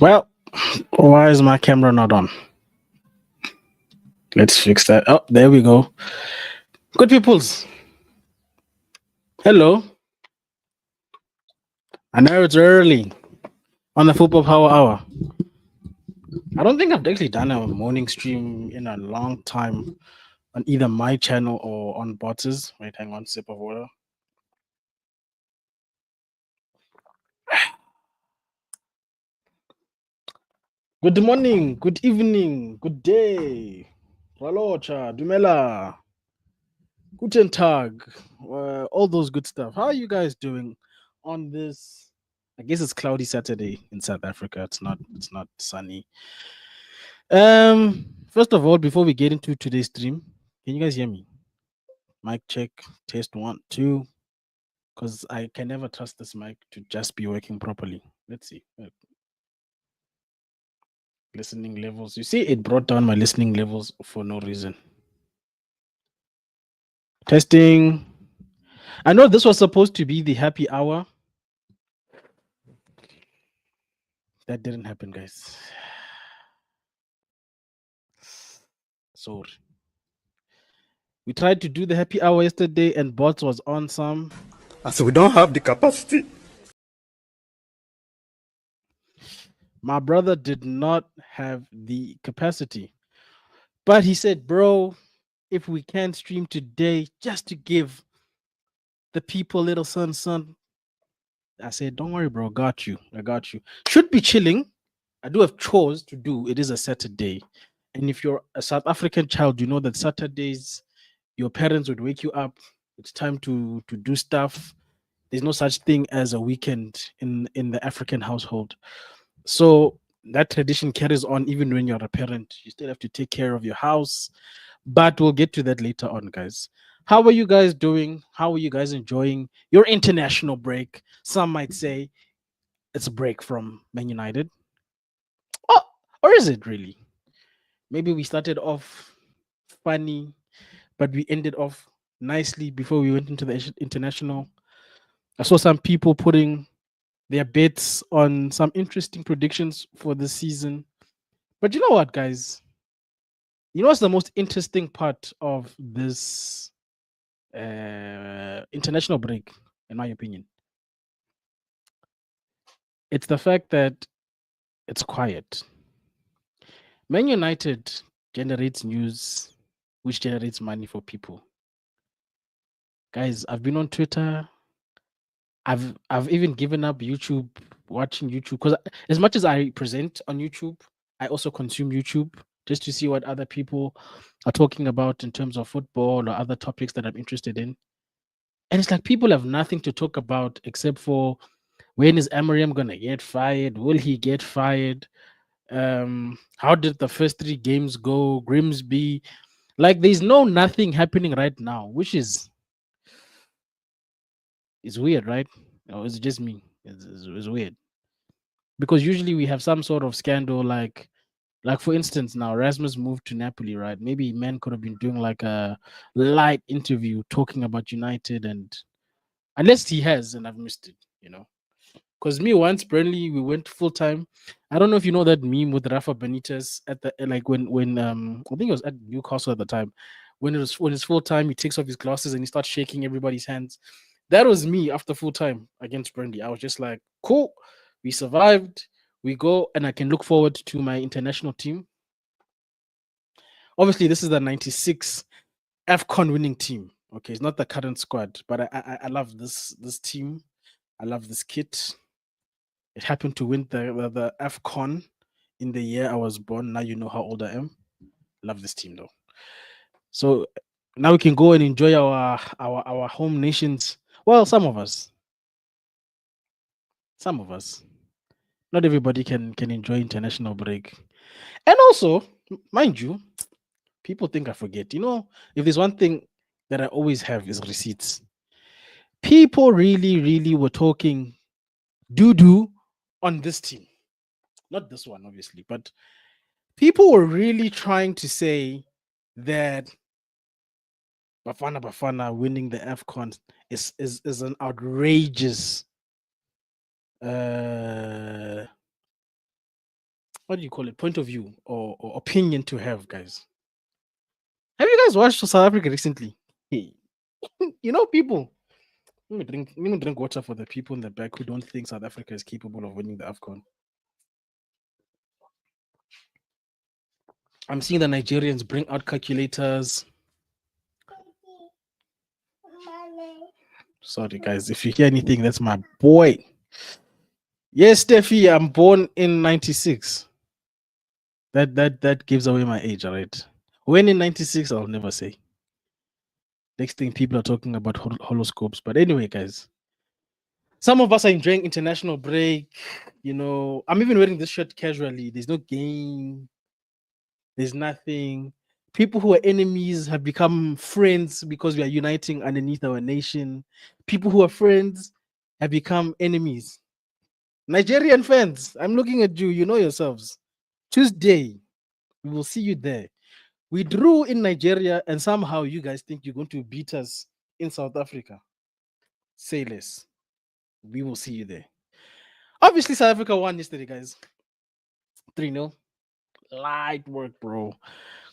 Well, why is my camera not on? Let's fix that. Oh, there we go. Good peoples. Hello. I know it's early on the Football Power Hour. I don't think I've actually done a morning stream in a long time on either my channel or on Bots's. Wait, hang on, sip of water. Good morning, good evening, good day. Ralocha, Dumela, Guten Tag, all those good stuff. How are you guys doing on this? I guess it's cloudy Saturday in South Africa. It's not sunny. First of all, before we get into today's stream, can you guys hear me? Mic check, test one, two. Because I can never trust this mic to just be working properly. Let's see. Listening levels. You see, it brought down my listening levels for no reason. Testing. I know this was supposed to be the happy hour. That didn't happen, guys. Sorry. We tried to do the happy hour yesterday, and Bots was on some. So we don't have the capacity. My brother did not have the capacity. But he said, bro, if we can stream today just to give the people little son. I said, don't worry, bro. Got you. I got you. Should be chilling. I do have chores to do. It is a Saturday. And if you're a South African child, you know that Saturdays, your parents would wake you up. It's time to do stuff. There's no such thing as a weekend in the African household. So that tradition carries on even when you're a parent. You still have to take care of your house. But we'll get to that later on, guys. How are you guys doing? How are you guys enjoying your international break? Some might say it's a break from Man United. Oh, or is it really? Maybe we started off funny, but we ended off nicely before we went into the international. I saw some people putting their bets on some interesting predictions for the season. But you know what, guys? You know what's the most interesting part of this international break, in my opinion? It's the fact that it's quiet. Man United generates news, which generates money for people. Guys, I've been on Twitter. I've even given up YouTube, watching YouTube, because as much as I present on YouTube, I also consume YouTube just to see what other people are talking about in terms of football or other topics that I'm interested in. And it's like people have nothing to talk about except for when is Amorim gonna get fired? Will he get fired? How did the first three games go? Grimsby, like there's nothing happening right now, which is weird, right? Or is it just me? It's weird because usually we have some sort of scandal, like for instance, now Rasmus moved to Napoli, right? Maybe man could have been doing like a light interview talking about United, and unless he has, and I've missed it. Because me once Burnley, we went full time. I don't know if you know that meme with Rafa Benitez at the like when I think it was at Newcastle at the time. When it's full time, he takes off his glasses and he starts shaking everybody's hands. That was me after full time against Burnley. I was just like, cool, we survived. We go, and I can look forward to my international team. Obviously, this is the '96 AFCON winning team. Okay, it's not the current squad, but I love this team. I love this kit. It happened to win the AFCON in the year I was born. Now you know how old I am. Love this team though. So now we can go and enjoy our home nations. Well, some of us. Some of us. Not everybody can enjoy international break. And also, mind you, people think I forget. If there's one thing that I always have is receipts. People really, really were talking doo-doo on this team. Not this one, obviously, but people were really trying to say that Bafana winning the AFCON is an outrageous what do you call it, point of view or opinion to have, guys. Have you guys watched South Africa recently? Hey, people. Let me drink water for the people in the back who don't think South Africa is capable of winning the AFCON. I'm seeing the Nigerians bring out calculators. Sorry, guys. If you hear anything, that's my boy. Yes, Steffi, I'm born in 96. That gives away my age, all right? When in 96, I'll never say. Next thing, people are talking about horoscopes. But anyway, guys, some of us are enjoying international break. I'm even wearing this shirt casually. There's no game. There's nothing. People who are enemies have become friends because we are uniting underneath our nation. People who are friends have become enemies. Nigerian fans, I'm looking at you. You know yourselves. Tuesday, we will see you there. We drew in Nigeria, and somehow you guys think you're going to beat us in South Africa. Say less. We will see you there. Obviously, South Africa won yesterday, guys. 3-0. Light work, bro.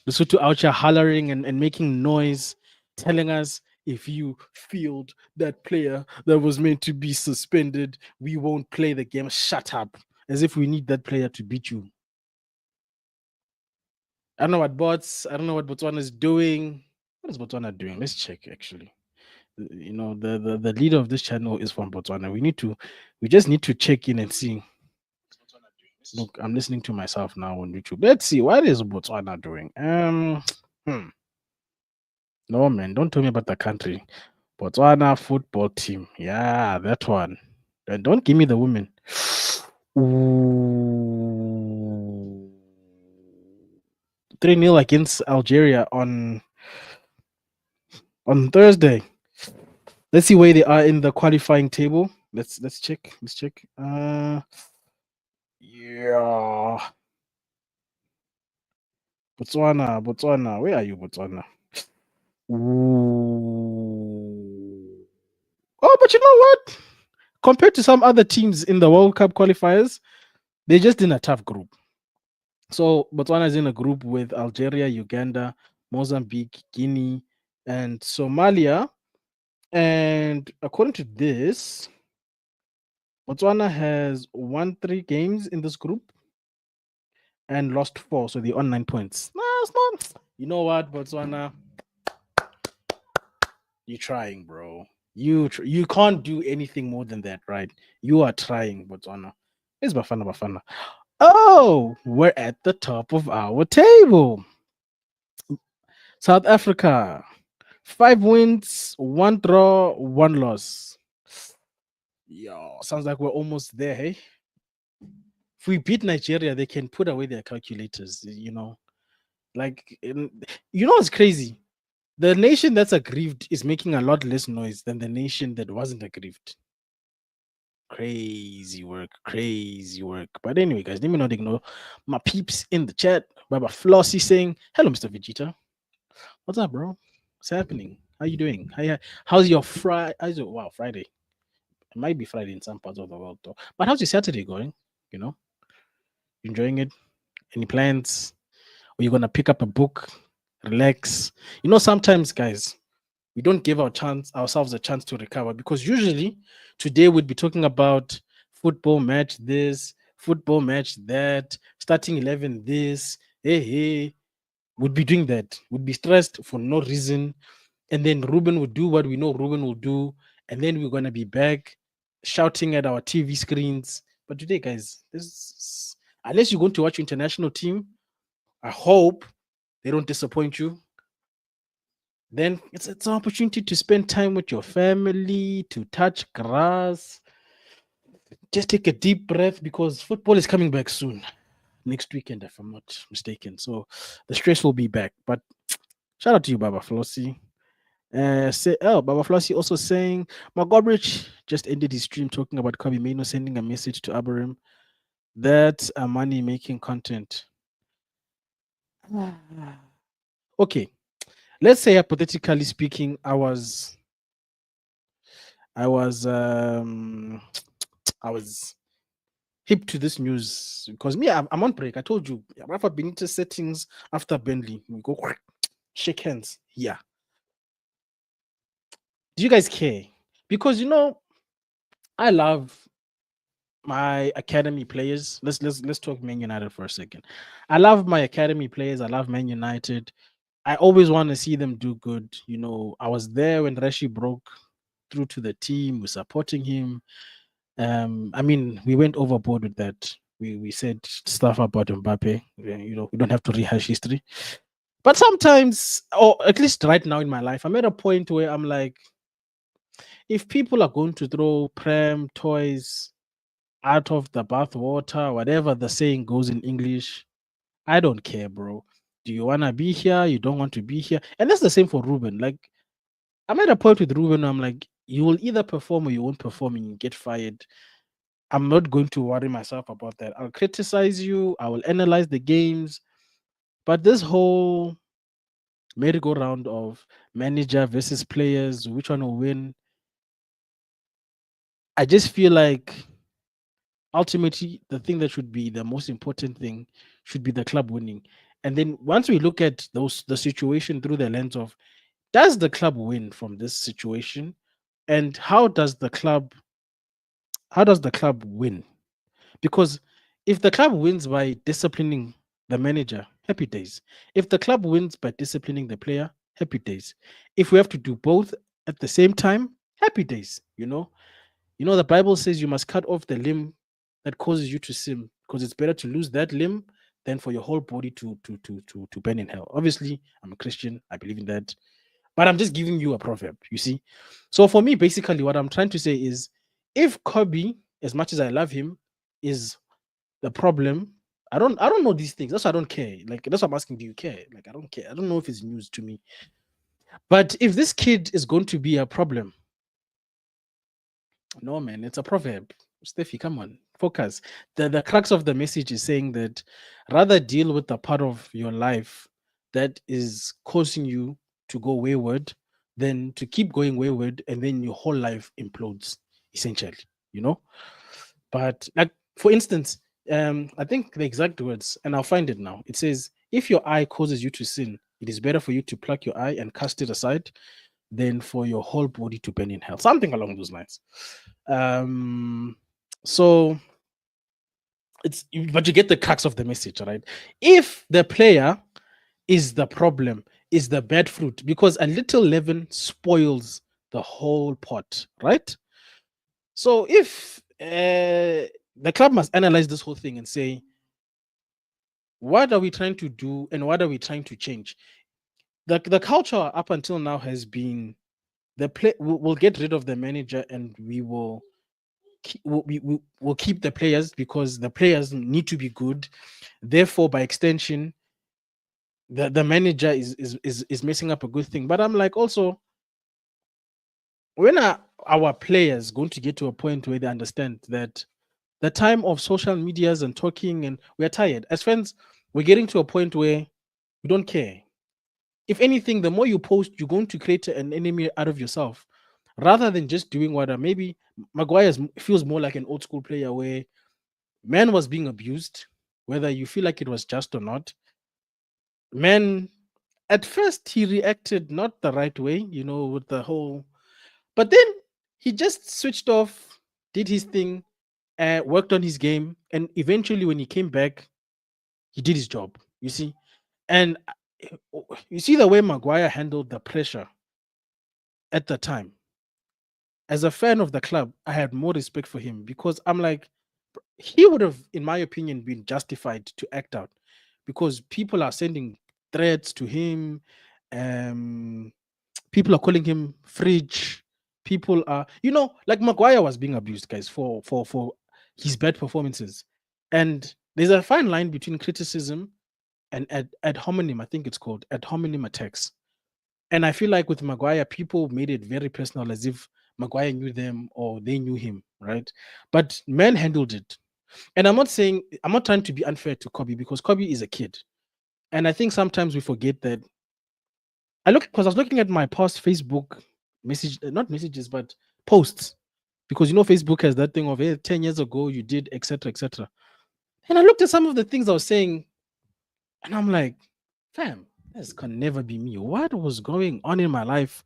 Lesotho out here hollering and making noise, telling us if you field that player that was meant to be suspended, we won't play the game. Shut up. As if we need that player to beat you. I don't know what Botswana is doing. What is Botswana doing? Let's check actually. The leader of this channel is from Botswana. We just need to check in and see. Look, I'm listening to myself now on YouTube. Let's see what is Botswana doing. No man, don't tell me about the country. Botswana football team. Yeah, that one. And don't give me the women. Ooh. 3-0 against Algeria on Thursday. Let's see where they are in the qualifying table. Let's check. Let's check. Yeah. Botswana. Where are you, Botswana? Ooh. Oh, but you know what? Compared to some other teams in the World Cup qualifiers, they're just in a tough group. So Botswana is in a group with Algeria, Uganda, Mozambique, Guinea, and Somalia. And according to this, Botswana has won 3 games in this group and lost 4, so they're on 9 points. No, it's not. You know what, Botswana? You're trying, bro. You can't do anything more than that, right? You are trying, Botswana. It's Bafana. Oh, we're at the top of our table. South Africa, 5 wins, 1 draw, 1 loss. Yo, sounds like we're almost there, hey? If we beat Nigeria, they can put away their calculators. It's crazy. The nation that's aggrieved is making a lot less noise than the nation that wasn't aggrieved. Crazy work. But anyway, guys, let me not ignore my peeps in the chat. Baba Flossie saying, "Hello, Mr. Vegeta. What's up, bro? What's happening? How you doing? How's your Friday? Wow, Friday. It might be Friday in some parts of the world, though. But how's your Saturday going? You know, enjoying it? Any plans? Or you gonna pick up a book, relax? Sometimes, guys, we don't give ourselves a chance to recover because usually today we'd be talking about football match this, football match that, starting 11 this. Hey, would be doing that. Would be stressed for no reason. And then Ruben would do what we know Ruben will do. And then we're going to be back shouting at our TV screens. But today, guys, unless you're going to watch your international team, I hope they don't disappoint you. Then it's an opportunity to spend time with your family, to touch grass. Just take a deep breath because football is coming back soon. Next weekend, if I'm not mistaken. So the stress will be back. But shout out to you, Baba Flossie. Baba Flossie also saying, Magobrich just ended his stream talking about Kobe Mano sending a message to Abraham. That's a money making content. Okay, let's say hypothetically speaking, I was hip to this news because me, I'm on break. I told you, Rafa Benitez settings after Burnley. We go shake hands. Yeah. Do you guys care? Because I love my academy players. Let's talk Man United for a second. I love my academy players. I love Man United. I always want to see them do good. I was there when Rashi broke through to the team. We're supporting him. I mean, we went overboard with that. We said stuff about Mbappe. We don't have to rehash history. But sometimes, or at least right now in my life, I'm at a point where I'm like, if people are going to throw prem toys out of the bathwater, whatever the saying goes in English, I don't care, bro. Do you want to be here? You don't want to be here? And that's the same for Ruben. Like, I'm at a point with Ruben, I'm like, you will either perform or you won't perform and you get fired. I'm not going to worry myself about that. I'll criticize you, I will analyze the games, but this whole merry-go-round of manager versus players, which one will win, I just feel like ultimately the thing that should be the most important thing should be the club winning. And then once we look at the situation through the lens of, does the club win from this situation, and how does the club win? Because if the club wins by disciplining the manager, happy days. If the club wins by disciplining the player, happy days. If we have to do both at the same time, happy days. The Bible says you must cut off the limb that causes you to sin, because it's better to lose that limb than for your whole body to burn in hell. Obviously, I'm a Christian. I believe in that. But I'm just giving you a proverb, you see. So for me, basically, what I'm trying to say is, if Kobe, as much as I love him, is the problem, I don't know these things. That's why I don't care. Like, that's what I'm asking. Do you care? Like, I don't care. I don't know if it's news to me. But if this kid is going to be a problem, no, man, it's a proverb. Steffi, come on, focus. The crux of the message is saying that rather deal with the part of your life that is causing you to go wayward than to keep going wayward and then your whole life implodes, essentially, you know? But, like, for instance, I think the exact words, and I'll find it now. It says, if your eye causes you to sin, it is better for you to pluck your eye and cast it aside than for your whole body to burn in hell. Something along those lines. Um, so but you get the crux of the message, right? If the player is the problem, is the bad fruit, because a little leaven spoils the whole pot, right? So if the club must analyze this whole thing and say, what are we trying to do and what are we trying to change? The culture up until now has been we'll get rid of the manager and we will we'll keep the players because the players need to be good. Therefore, by extension, the manager is messing up a good thing. But I'm like, also, when are our players going to get to a point where they understand that the time of social medias and talking, and we're tired as fans, we're getting to a point where we don't care. If anything, the more you post, you're going to create an enemy out of yourself rather than just doing what maybe Maguire feels more like an old school player where man was being abused, whether you feel like it was just or not. Man, at first he reacted not the right way, with the whole, but then he just switched off, did his thing, worked on his game, and eventually when he came back, he did his job. You see, and you see the way Maguire handled the pressure at the time. As a fan of the club, I had more respect for him because I'm like, he would have, in my opinion, been justified to act out because people are sending threats to him. Um, People are calling him fridge. People are, like Maguire was being abused, guys, for his bad performances. And there's a fine line between criticism and ad hominem. I think it's called ad hominem attacks. And I feel like with Maguire, people made it very personal, as if Maguire knew them or they knew him, right? But men handled it. And I'm not trying to be unfair to Kobe because Kobe is a kid. And I think sometimes we forget that. Because I was looking at my past Facebook not messages, but posts. because Facebook has that thing of, hey, 10 years ago you did etc etc. And I looked at some of the things I was saying, and I'm like, fam, this can never be me. What was going on in my life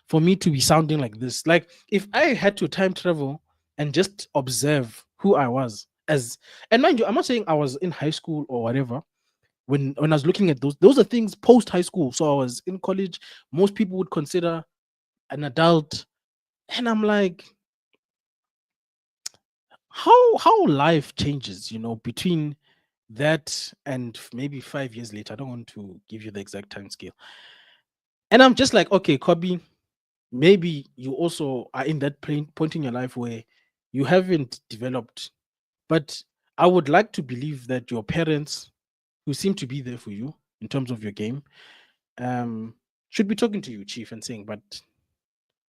for me to be sounding like this? Like, if I had to time travel and just observe who I was as, and mind you, I'm not saying I was in high school or whatever. When I was looking at those are things post high school. So I was in college. Most people would consider an adult, and I'm like, how life changes, between that and maybe 5 years later. I don't want to give you the exact time scale. And I'm just like, okay, Kobe, maybe you also are in that point in your life where you haven't developed. But I would like to believe that your parents, who seem to be there for you in terms of your game, um, should be talking to you, Chief, and saying, but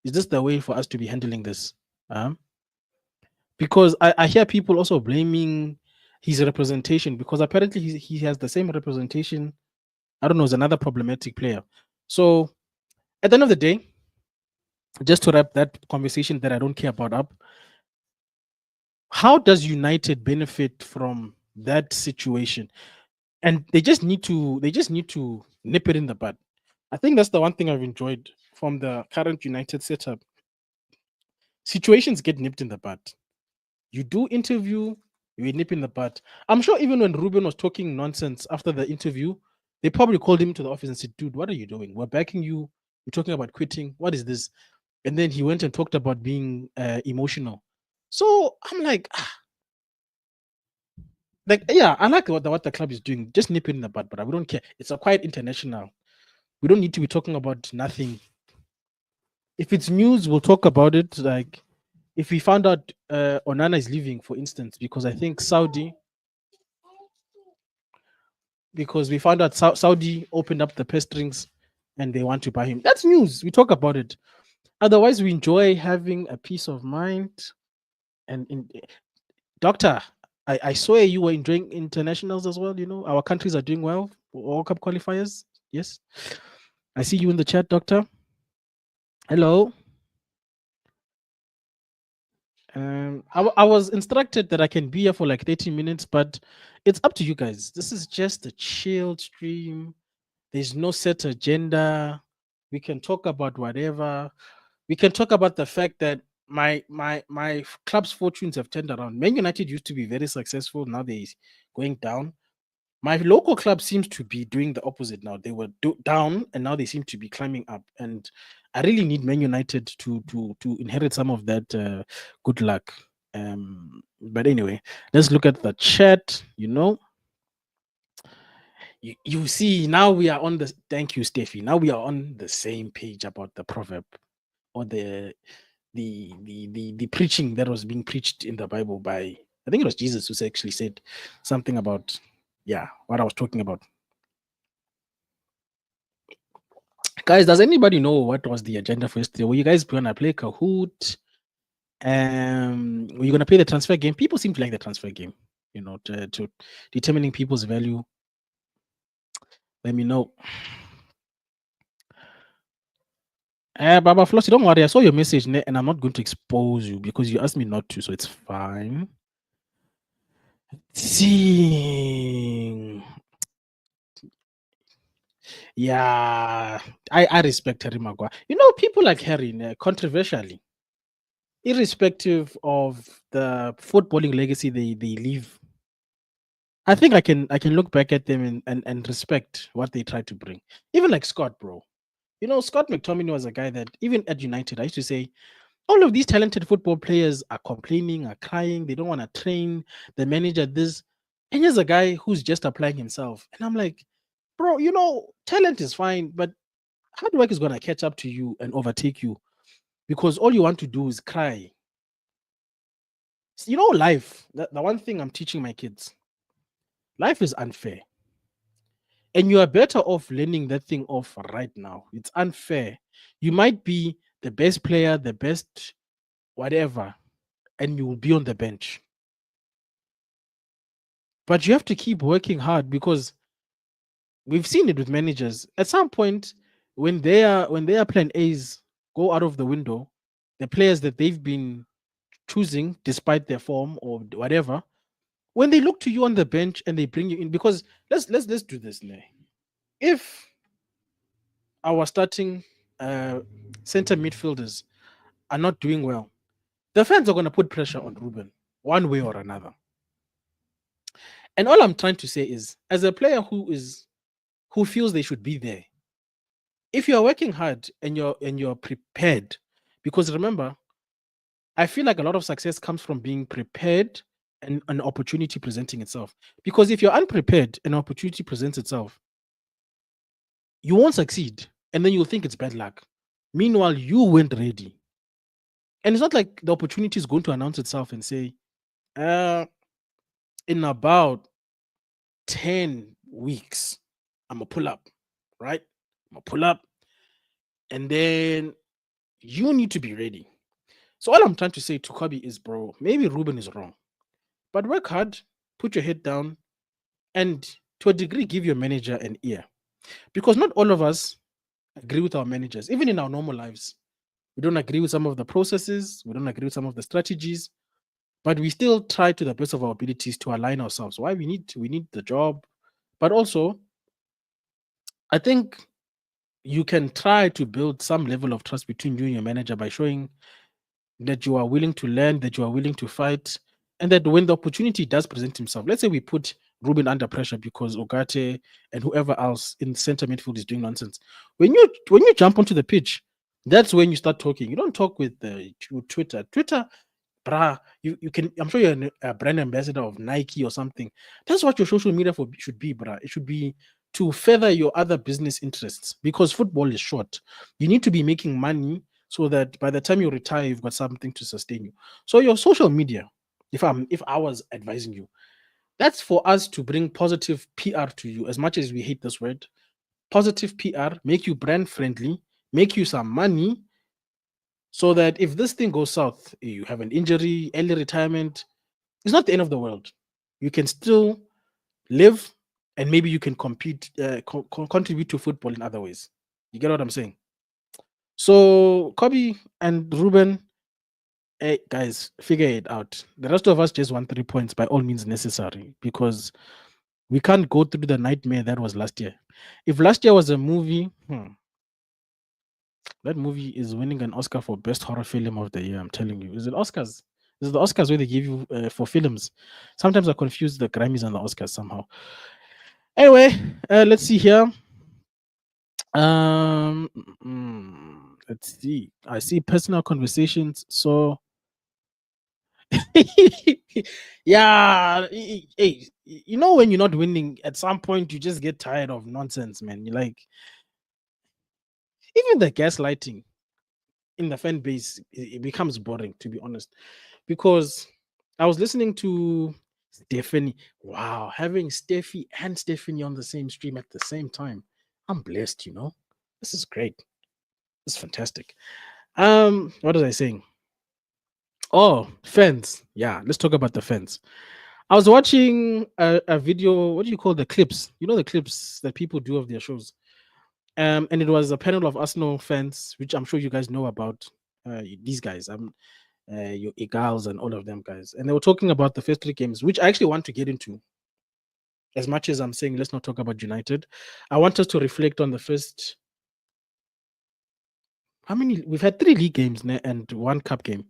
is this the way for us to be handling this? Um, because I hear people also blaming his representation because apparently he has the same representation. I don't know, as another problematic player. So at the end of the day, just to wrap that conversation that I don't care about up, how does United benefit from that situation? And they just need to nip it in the bud. I think that's the one thing I've enjoyed from the current United setup. Situations get nipped in the bud. You do interview, you nip in the bud. I'm sure even when Ruben was talking nonsense after the interview, they probably called him to the office and said, dude, what are you doing? We're backing you. You're talking about quitting. What is this? And then he went and talked about being emotional. So I'm like, yeah, I like what the club is doing. Just nip it in the bud, but we don't care. It's a quite international. We don't need to be talking about nothing. If it's news, we'll talk about it. Like, if we found out Onana is leaving, for instance, because I think because we found out Saudi opened up the purse strings and they want to buy him. That's news. We talk about it. Otherwise, we enjoy having a peace of mind. And doctor, I saw you were enjoying internationals as well. Our countries are doing well for World Cup qualifiers. Yes, I see you in the chat, doctor. Hello. I was instructed that I can be here for like 30 minutes, but it's up to you guys. This is just a chilled stream. There's no set agenda. We can talk about whatever. We can talk about the fact that my club's fortunes have turned around. Man United used to be very successful. Now they're going down. My local club seems to be doing the opposite now. They were down and now they seem to be climbing up. And I really need Man United to inherit some of that good luck. But anyway, let's look at the chat. You see, now we are on the, thank you, Steffi. Now we are on the same page about the proverb or the preaching that was being preached in the Bible by, I think it was Jesus who actually said something about, yeah, what I was talking about. Guys, does anybody know what was the agenda for yesterday? Were you guys gonna play Kahoot? Were you gonna play the transfer game? People seem to like the transfer game, to determining people's value. Let me know. Baba Flossie, don't worry. I saw your message and I'm not going to expose you because you asked me not to, so it's fine. See, yeah, I respect Harry Maguire. People like Harry, controversially, irrespective of the footballing legacy they leave, I think I can look back at them and respect what they try to bring. Even like Scott, bro. Scott McTominay was a guy that even at United, I used to say, all of these talented football players are complaining, are crying, they don't want to train, the manager this. And here's a guy who's just applying himself. And I'm like, bro, talent is fine, but hard work is gonna catch up to you and overtake you because all you want to do is cry. Life, the one thing I'm teaching my kids, life is unfair. And you are better off learning that thing off right now. It's unfair. You might be the best player, the best whatever, and you will be on the bench. But you have to keep working hard because we've seen it with managers. At some point, when their plan A's go out of the window, the players that they've been choosing despite their form or whatever, when they look to you on the bench and they bring you in, because let's do this now. If our starting uh, center midfielders are not doing well, the fans are going to put pressure on Ruben one way or another. And all I'm trying to say is, as a player who feels they should be there, if you are working hard and you're prepared, because remember, I feel like a lot of success comes from being prepared and an opportunity presenting itself. Because if you're unprepared, an opportunity presents itself, you won't succeed, and then you'll think it's bad luck. Meanwhile, you weren't ready, and it's not like the opportunity is going to announce itself and say, in about 10 weeks, I'm gonna pull up, right? I'm gonna pull up, and then you need to be ready. So all I'm trying to say to Kobe is, bro, maybe Ruben is wrong, but work hard, put your head down, and to a degree, give your manager an ear, because not all of us agree with our managers, even in our normal lives. We don't agree with some of the processes, we don't agree with some of the strategies, but we still try to the best of our abilities to align ourselves. Why we need the job, but also I think you can try to build some level of trust between you and your manager by showing that you are willing to learn, that you are willing to fight, and that when the opportunity does present himself, let's say we put Ruben under pressure because Ogate and whoever else in center midfield is doing nonsense. When you jump onto the pitch, that's when you start talking. You don't talk with Twitter. Twitter, bruh, you can. I'm sure you're a brand ambassador of Nike or something. That's what your social media for should be, bruh. It should be to further your other business interests, because football is short. You need to be making money so that by the time you retire, you've got something to sustain you. So your social media, if I was advising you, that's for us to bring positive PR to you. As much as we hate this word, positive PR, make you brand friendly, make you some money, so that if this thing goes south, you have an injury, early retirement, it's not the end of the world. You can still live, and maybe you can compete, contribute to football in other ways. You get what I'm saying? So Kobe and Ruben, hey guys, figure it out. The rest of us just want 3 points by all means necessary, because we can't go through the nightmare that was last year. If last year was a movie, that movie is winning an Oscar for best horror film of the year. I'm telling you, is it Oscars? Is it the Oscars where they give you for films? Sometimes I confuse the Grammys and the Oscars somehow. Anyway, let's see here. Let's see. I see personal conversations. So, yeah, hey, you know when you're not winning, at some point you just get tired of nonsense, man. You like even the gaslighting in the fan base, it becomes boring, to be honest, because I was listening to Stephanie. Wow, having Steffi and Stephanie on the same stream at the same time, I'm blessed. This is great. This is fantastic. What was I saying? Oh, fans. Yeah, let's talk about the fans. I was watching a video. What do you call the clips? You know the clips that people do of their shows. And it was a panel of Arsenal fans, which I'm sure you guys know about. These guys, your Eagles and all of them guys, and they were talking about the first 3 games, which I actually want to get into. As much as I'm saying, let's not talk about United. I want us to reflect on the first. How many? We've had 3 league games and 1 cup game.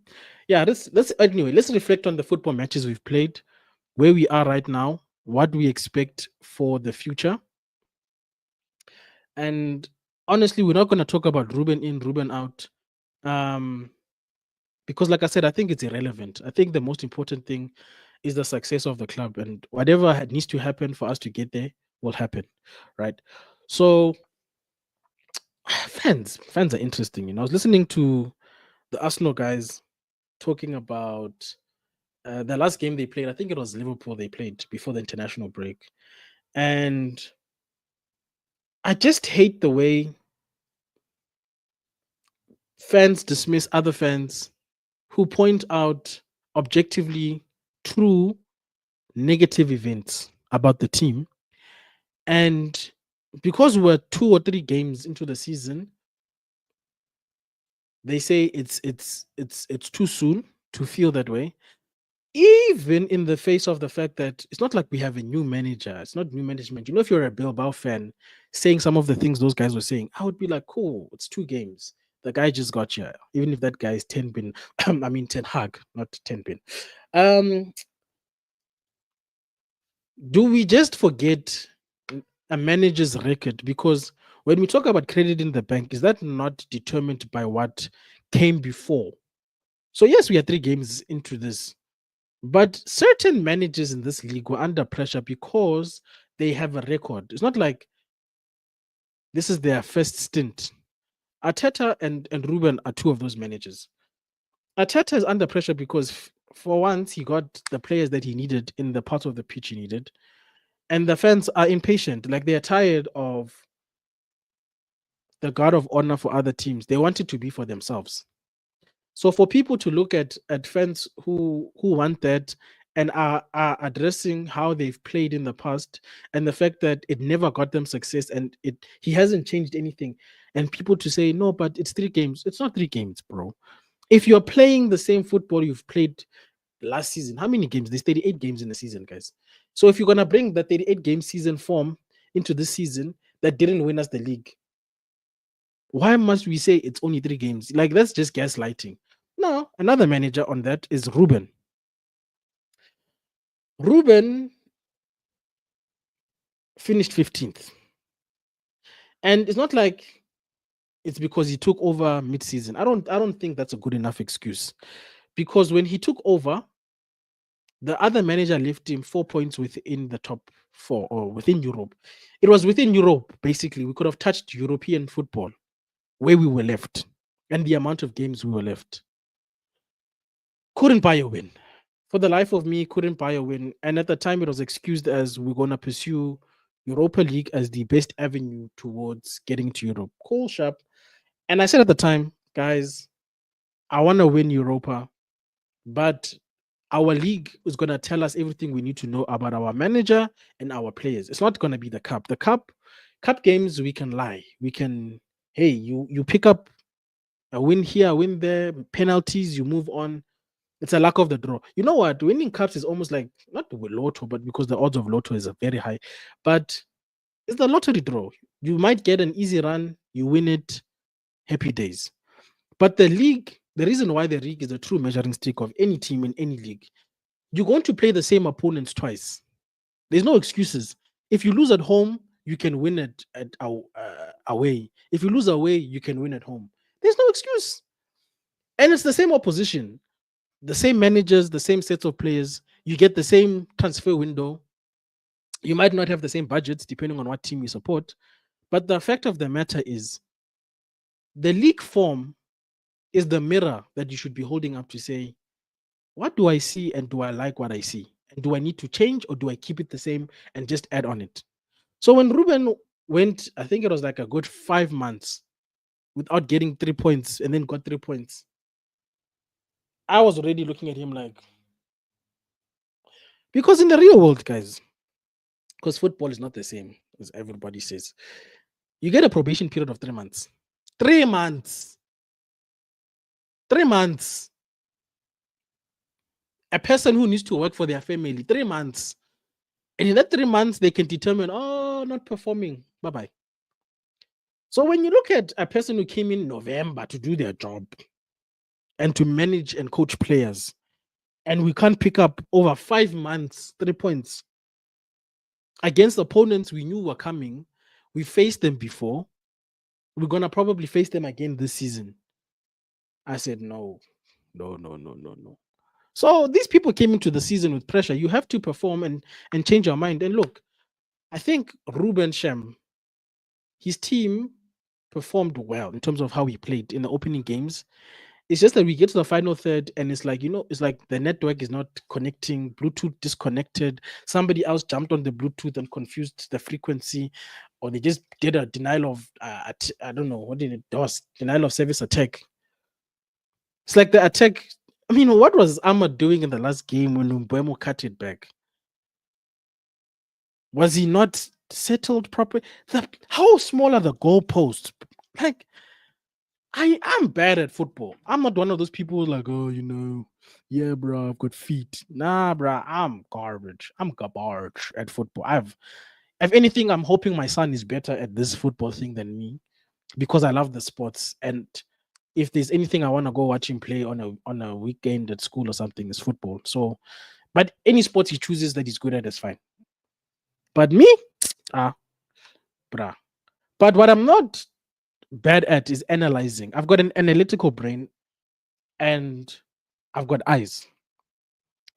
Yeah, let's reflect on the football matches we've played, where we are right now, what we expect for the future. And honestly, we're not going to talk about Ruben in, Ruben out. Because like I said, I think it's irrelevant. I think the most important thing is the success of the club, and whatever needs to happen for us to get there will happen, right? So fans are interesting. I was listening to the Arsenal guys talking about the last game they played. I think it was Liverpool they played before the international break, and I just hate the way fans dismiss other fans who point out objectively true negative events about the team. And because we're 2 or 3 games into the season, they say it's too soon. to feel that way, even in the face of the fact that it's not like we have a new manager, it's not new management. You know, if you're a Bilbao fan saying some of the things those guys were saying, I would be like, cool, it's 2 games. The guy just got here, even if that guy is 10 bin, I mean 10 hug, not 10 bin. Um, do we just forget a manager's record? Because when we talk about credit in the bank, is that not determined by what came before? So, yes, we are 3 games into this, but certain managers in this league were under pressure because they have a record. It's not like this is their first stint. Arteta and Ruben are 2 of those managers. Arteta is under pressure because, for once, he got the players that he needed in the part of the pitch he needed. And the fans are impatient. Like, they're tired of the guard of honor for other teams. They want it to be for themselves. So for people to look at fans who want that and are addressing how they've played in the past and the fact that it never got them success and it he hasn't changed anything, and people to say no, but it's 3 games. It's not 3 games, bro. If you're playing the same football you've played last season, how many games? There's 38 games in the season, guys. So if you're gonna bring the 38-game season form into this season that didn't win us the league, why must we say it's only 3 games? Like, that's just gaslighting. No, another manager on that is Ruben. Ruben finished 15th. And it's not like it's because he took over mid-season. I don't think that's a good enough excuse. Because when he took over, the other manager left him 4 points within the top 4 or within Europe. It was within Europe, basically. We could have touched European football where we were left and the amount of games we were left. Couldn't buy a win. For the life of me, couldn't buy a win. And at the time, it was excused as we're going to pursue Europa League as the best avenue towards getting to Europe. Cool, sharp. And I said at the time, guys, I want to win Europa, but our league is going to tell us everything we need to know about our manager and our players. It's not going to be the cup. The cup games, we can lie. We can, hey, you pick up a win here, a win there, penalties, you move on. It's a lack of the draw. You know what? Winning cups is almost like not the lotto, but because the odds of lotto is very high. But it's the lottery draw. You might get an easy run, you win it, happy days. But the league, the reason why the league is a true measuring stick of any team in any league, you're going to play the same opponents twice. There's no excuses. If you lose at home, you can win at away. If you lose away, you can win at home. There's no excuse. And it's the same opposition, the same managers, the same sets of players. You get the same transfer window. You might not have the same budgets depending on what team you support. But the fact of the matter is, the league form is the mirror that you should be holding up to say, what do I see and do I like what I see? And do I need to change or do I keep it the same and just add on it? So when Ruben went, I think it was like a good 5 months without getting 3 points and then got 3 points, I was already looking at him like, because in the real world, guys, because football is not the same as everybody says, you get a probation period of 3 months. 3 months. 3 months. A person who needs to work for their family, 3 months. And in that 3 months, they can determine, oh, not performing. Bye bye. So when you look at a person who came in November to do their job and to manage and coach players, and we can't pick up over 5 months, 3 points against opponents we knew were coming, we faced them before, we're going to probably face them again this season. I said, no, no, no, no, no, no. So these people came into the season with pressure. You have to perform and change your mind. And look, I think Ruben Shem, his team performed well in terms of how he played in the opening games. It's just that we get to the final third and it's like, it's like the network is not connecting, Bluetooth disconnected. Somebody else jumped on the Bluetooth and confused the frequency, or they just did a denial of, I don't know, what did it do? Denial of service attack. It's like the attack. I mean, what was Ahmad doing in the last game when Mbeumo cut it back? Was he not settled properly? How small are the goalposts? Like, I am bad at football. I'm not one of those people like, oh, yeah, bro, I've got feet. Nah, bro, I'm garbage. I'm garbage at football. If anything, I'm hoping my son is better at this football thing than me because I love the sports. And if there's anything I want to go watch him play on a weekend at school or something, it's football. So, but any sports he chooses that he's good at is fine. But me, ah, bruh. But what I'm not bad at is analyzing. I've got an analytical brain and I've got eyes.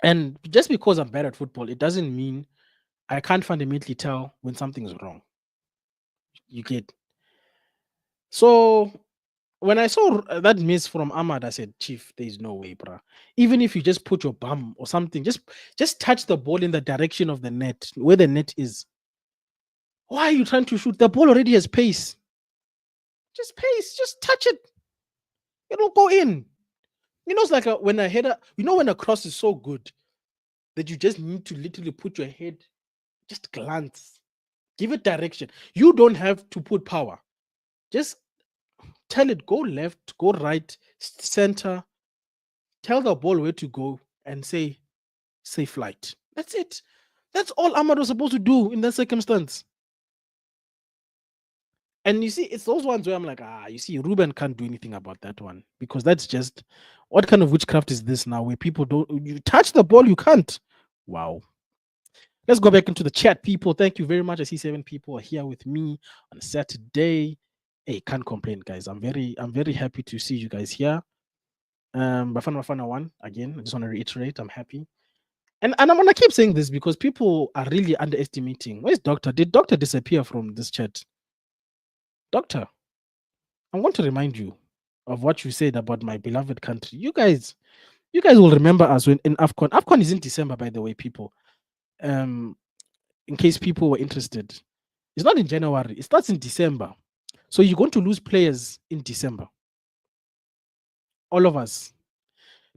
And just because I'm bad at football, it doesn't mean I can't fundamentally tell when something's wrong. You get. So when I saw that miss from Ahmad, I said, Chief, there is no way, bruh. Even if you just put your bum or something, just touch the ball in the direction of the net, where the net is. Why are you trying to shoot? The ball already has pace. Just pace, just touch it. It'll go in. It's like when a header, when a cross is so good that you just need to literally put your head, just glance, give it direction. You don't have to put power. Just tell it, go left, go right, center, tell the ball where to go and say safe flight. That's it. That's all Ahmad was supposed to do in that circumstance. And you see, it's those ones where I'm like, you see, Ruben can't do anything about that one because that's just what kind of witchcraft is this now where people don't, you touch the ball, you can't. Wow. Let's go back into the chat, people. Thank you very much. I see 7 people are here with me on Saturday. Hey, can't complain, guys. I'm very happy to see you guys here. Bafana one again. I just want to reiterate, I'm happy. And I'm gonna keep saying this because people are really underestimating. Where's Doctor? Did Doctor disappear from this chat? Doctor, I want to remind you of what you said about my beloved country. You guys will remember us when in AFCON. AFCON is in December, by the way, people. In case people were interested. It's not in January, it starts in December. So you're going to lose players in December. All of us.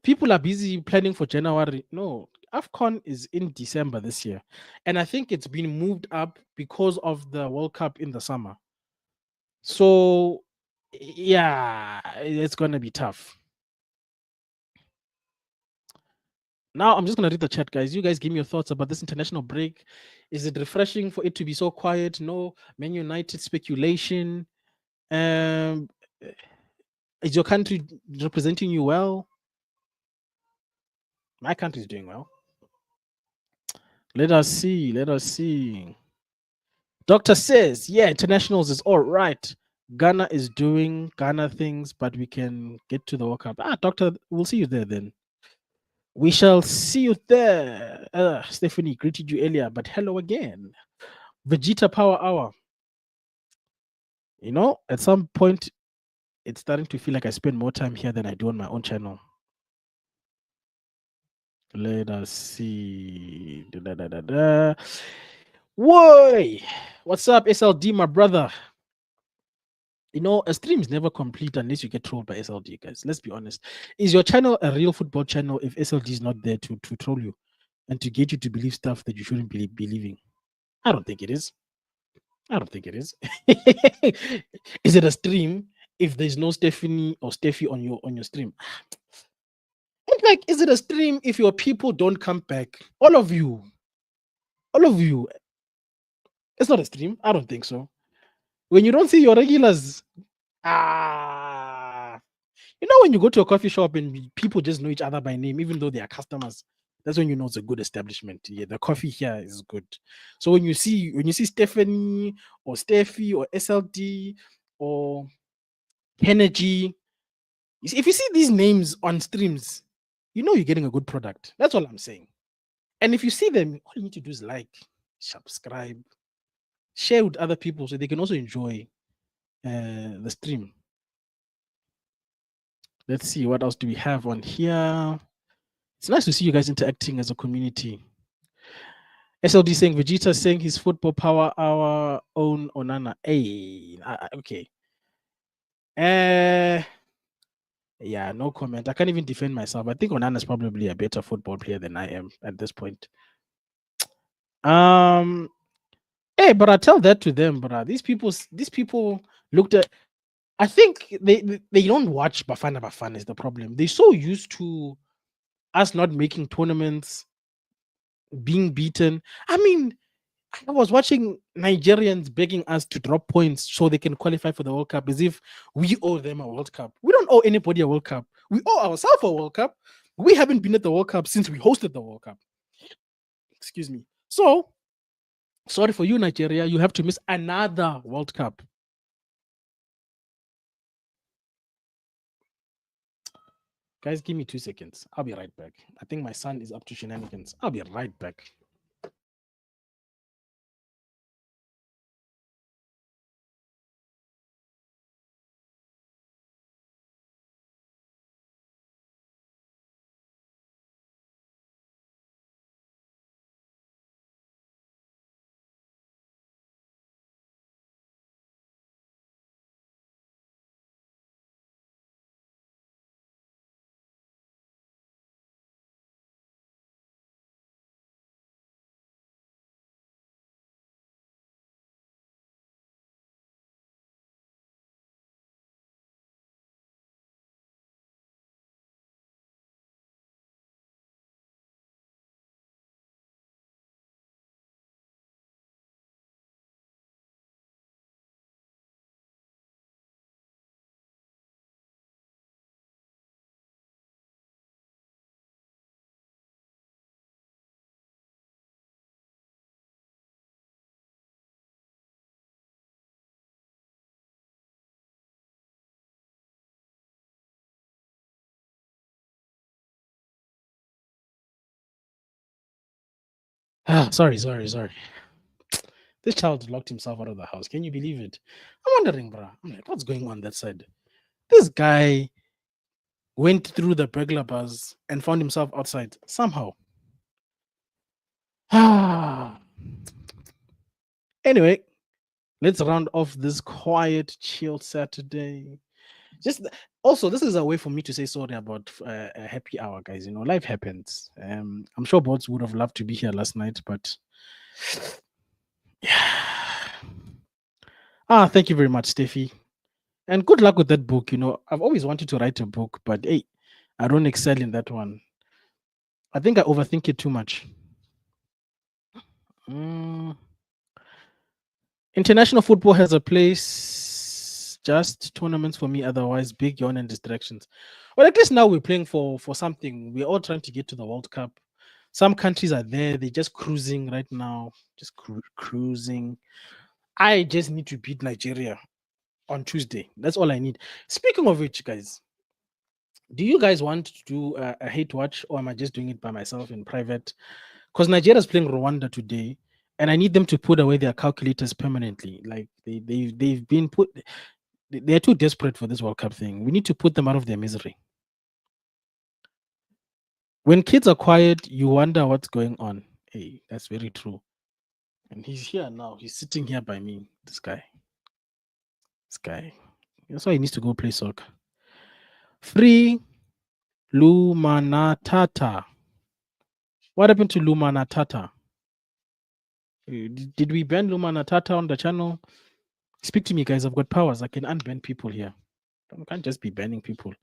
People are busy planning for January. No, AFCON is in December this year. And I think it's been moved up because of the World Cup in the summer. So, yeah, it's going to be tough. Now, I'm just going to read the chat, guys. You guys give me your thoughts about this international break. Is it refreshing for it to be so quiet? No. Man United speculation. Um, is your country representing you well? My country is doing well. Let us see. Let us see. Doctor says, yeah, internationals is all right. Ghana is doing Ghana things, but we can get to the World Cup. Doctor, we'll see you there then. We shall see you there. Stephanie greeted you earlier, but hello again. Vegeta Power Hour. At some point, it's starting to feel like I spend more time here than I do on my own channel. Let us see. Whoa! What's up, SLD, my brother? A stream is never complete unless you get trolled by SLD, guys. Let's be honest. Is your channel a real football channel if SLD is not there to troll you and to get you to believe stuff that you shouldn't be believing? I don't think it is. I don't think it is. Is it a stream if there's no Stephanie or Steffi on your stream? It's like, is it a stream if your people don't come back? All of you. It's not a stream. I don't think so. When you don't see your regulars, when you go to a coffee shop and people just know each other by name, even though they are customers, that's when you know it's a good establishment. Yeah, the coffee here is good. So when you see Stephanie or Steffi or SLD or Energy, if you see these names on streams, you're getting a good product. That's all I'm saying. And if you see them, all you need to do is like, subscribe, share with other people so they can also enjoy the stream. Let's see, what else do we have on here? It's nice to see you guys interacting as a community. SLD saying Vegeta saying his football power our own Onana. Hey, okay. Yeah, no comment. I can't even defend myself. I think Onana is probably a better football player than I am at this point. Hey, but I tell that to them, but these people looked at I think they don't watch Bafana Bafana is the problem. They're so used to us not making tournaments, being beaten. I mean, I was watching Nigerians begging us to drop points so they can qualify for the World Cup as if we owe them a World Cup. We don't owe anybody a World Cup. We owe ourselves a World Cup. We haven't been at the World Cup since we hosted the World Cup. Excuse me. So, sorry for you, Nigeria. You have to miss another World Cup. Guys, give me 2 seconds. I'll be right back. I think my son is up to shenanigans. I'll be right back. Sorry. This child locked himself out of the house. Can you believe it? I'm wondering, bro. I'm like, what's going on that side? This guy went through the burglar bars and found himself outside somehow. Anyway, let's round off this quiet, chill Saturday. Just also, this is a way for me to say sorry about a happy hour, guys. You know, life happens. I'm sure bots would have loved to be here last night, but yeah. Thank you very much, Steffi. And good luck with that book. You know, I've always wanted to write a book, but hey, I don't excel in that one. I think I overthink it too much. Mm, International football has a place. Just tournaments for me. Otherwise, big yawn and distractions. Well, at least now we're playing for something. We're all trying to get to the World Cup. Some countries are there. They're just cruising right now. Just cruising. I just need to beat Nigeria on Tuesday. That's all I need. Speaking of which, guys, do you guys want to do a hate watch, or am I just doing it by myself in private? Because Nigeria is playing Rwanda today, and I need them to put away their calculators permanently. Like they've been put. They're too desperate for this World Cup thing. We need to put them out of their misery. When kids are quiet, you wonder what's going on. Hey, that's very true. And he's here now. He's sitting here by me. This guy. This guy. That's why he needs to go play soccer. Free Lumanatata. What happened to Lumanatata? Did we ban Lumanatata on the channel? Speak to me, guys. I've got powers. I can unban people here. I can't just be banning people.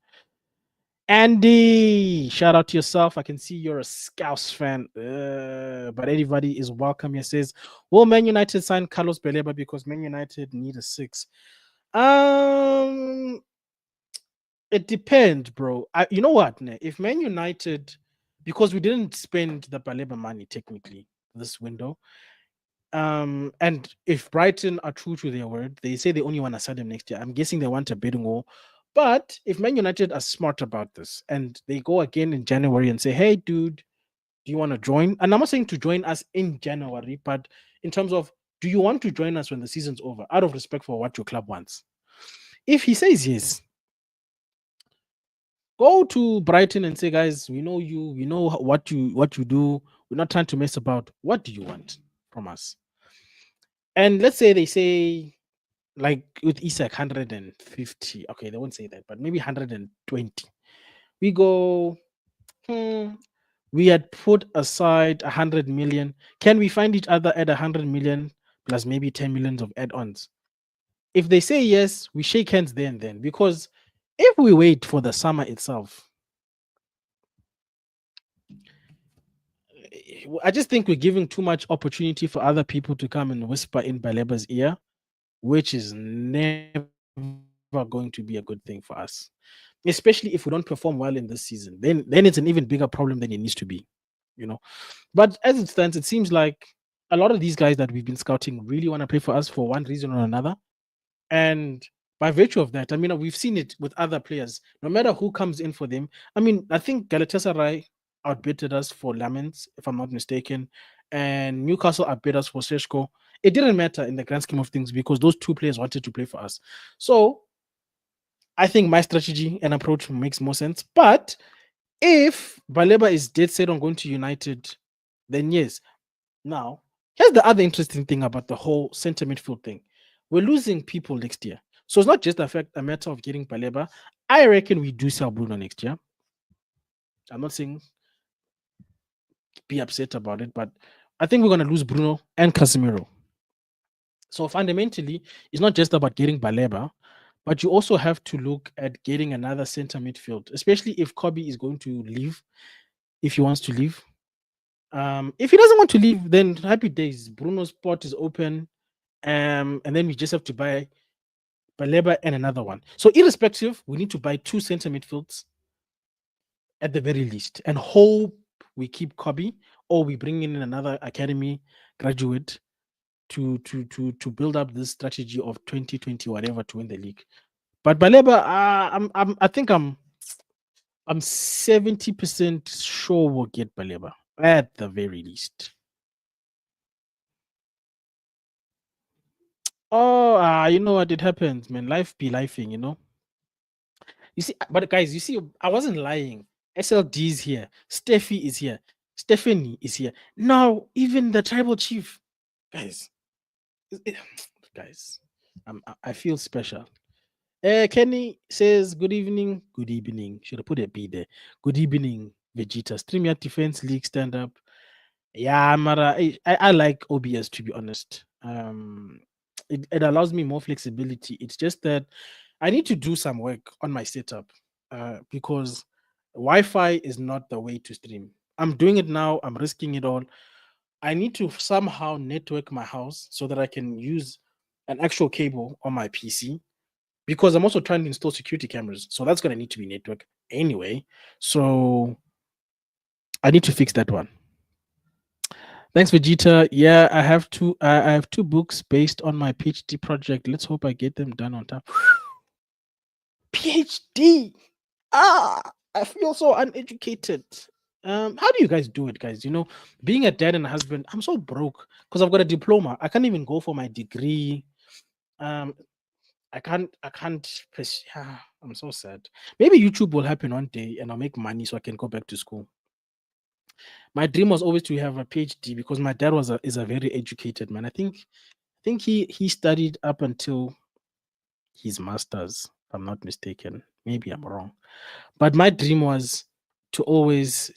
Andy, shout out to yourself. I can see you're a Scouse fan, but anybody is welcome here. Says, will Man United sign Carlos Baleba because Man United need a six? It depends, bro. You know what? If Man United, because we didn't spend the Baleba money technically this window, and if Brighton are true to their word, they say they only want to sell him next year. I'm guessing they want a bidding war. But if Man United are smart about this and they go again in January and say, hey, dude, do you want to join? And I'm not saying to join us in January, but in terms of, do you want to join us when the season's over, out of respect for what your club wants? If he says yes, go to Brighton and say, guys, we know you, we know what you do. We're not trying to mess about. What do you want from us? And let's say they say, like with Isak 150. Okay, they won't say that, but maybe 120. We go, we had put aside 100 million. Can we find each other at 100 million plus maybe 10 millions of add-ons? If they say yes, we shake hands there and then. Because if we wait for the summer itself, I just think we're giving too much opportunity for other people to come and whisper in Baleba's ear, which is never going to be a good thing for us. Especially if we don't perform well in this season, then it's an even bigger problem than it needs to be, you know. But as it stands, it seems like a lot of these guys that we've been scouting really want to play for us for one reason or another. And by virtue of that, I mean, we've seen it with other players, no matter who comes in for them. I mean, I think Galatasaray outbid us for Lamens, if I'm not mistaken, and Newcastle outbid us for Seshko. It didn't matter in the grand scheme of things because those two players wanted to play for us. So I think my strategy and approach makes more sense. But if Baleba is dead set on going to United, then yes. Now, here's the other interesting thing about the whole center midfield thing. We're losing people next year. So it's not just a matter of getting Baleba. I reckon we do sell Bruno next year. I'm not saying be upset about it, but I think we're going to lose Bruno and Casemiro. So fundamentally, it's not just about getting Baleba, but you also have to look at getting another center midfield, especially if Kobe is going to leave, if he wants to leave. If he doesn't want to leave, then happy days. Bruno's spot is open. And then we just have to buy Baleba and another one. So irrespective, we need to buy two center midfields at the very least and hope we keep Kobe or we bring in another academy graduate to build up this strategy of 2020 whatever to win the league. But Baleba, I think I'm 70% sure we'll get Baleba at the very least. Oh, you know what? It happens, man. Life be lifing, you know. You see, but guys, you see, I wasn't lying. SLD is here. Steffi is here. Stephanie is here. Now, even the tribal chief, guys, guys, I feel special. Kenny says, "Good evening. Good evening." Should have put a B there. Good evening, Vegeta. StreamYard Defense League stand up. Yeah, Mara, I like OBS to be honest. It allows me more flexibility. It's just that I need to do some work on my setup because Wi-Fi is not the way to stream. I'm doing it now. I'm risking it all. I need to somehow network my house so that I can use an actual cable on my PC because I'm also trying to install security cameras. So that's going to need to be network anyway. So I need to fix that one. Thanks, Vegeta. Yeah, I have two books based on my PhD project. Let's hope I get them done on time. PhD. I feel so uneducated. How do you guys do it, guys? You know, being a dad and a husband, I'm so broke because I've got a diploma. I can't even go for my degree. Um, I can't. I'm so sad. Maybe YouTube will happen one day and I'll make money so I can go back to school. My dream was always to have a PhD because my dad is a very educated man. I think he studied up until his masters, if I'm not mistaken. Maybe I'm wrong. But my dream was to always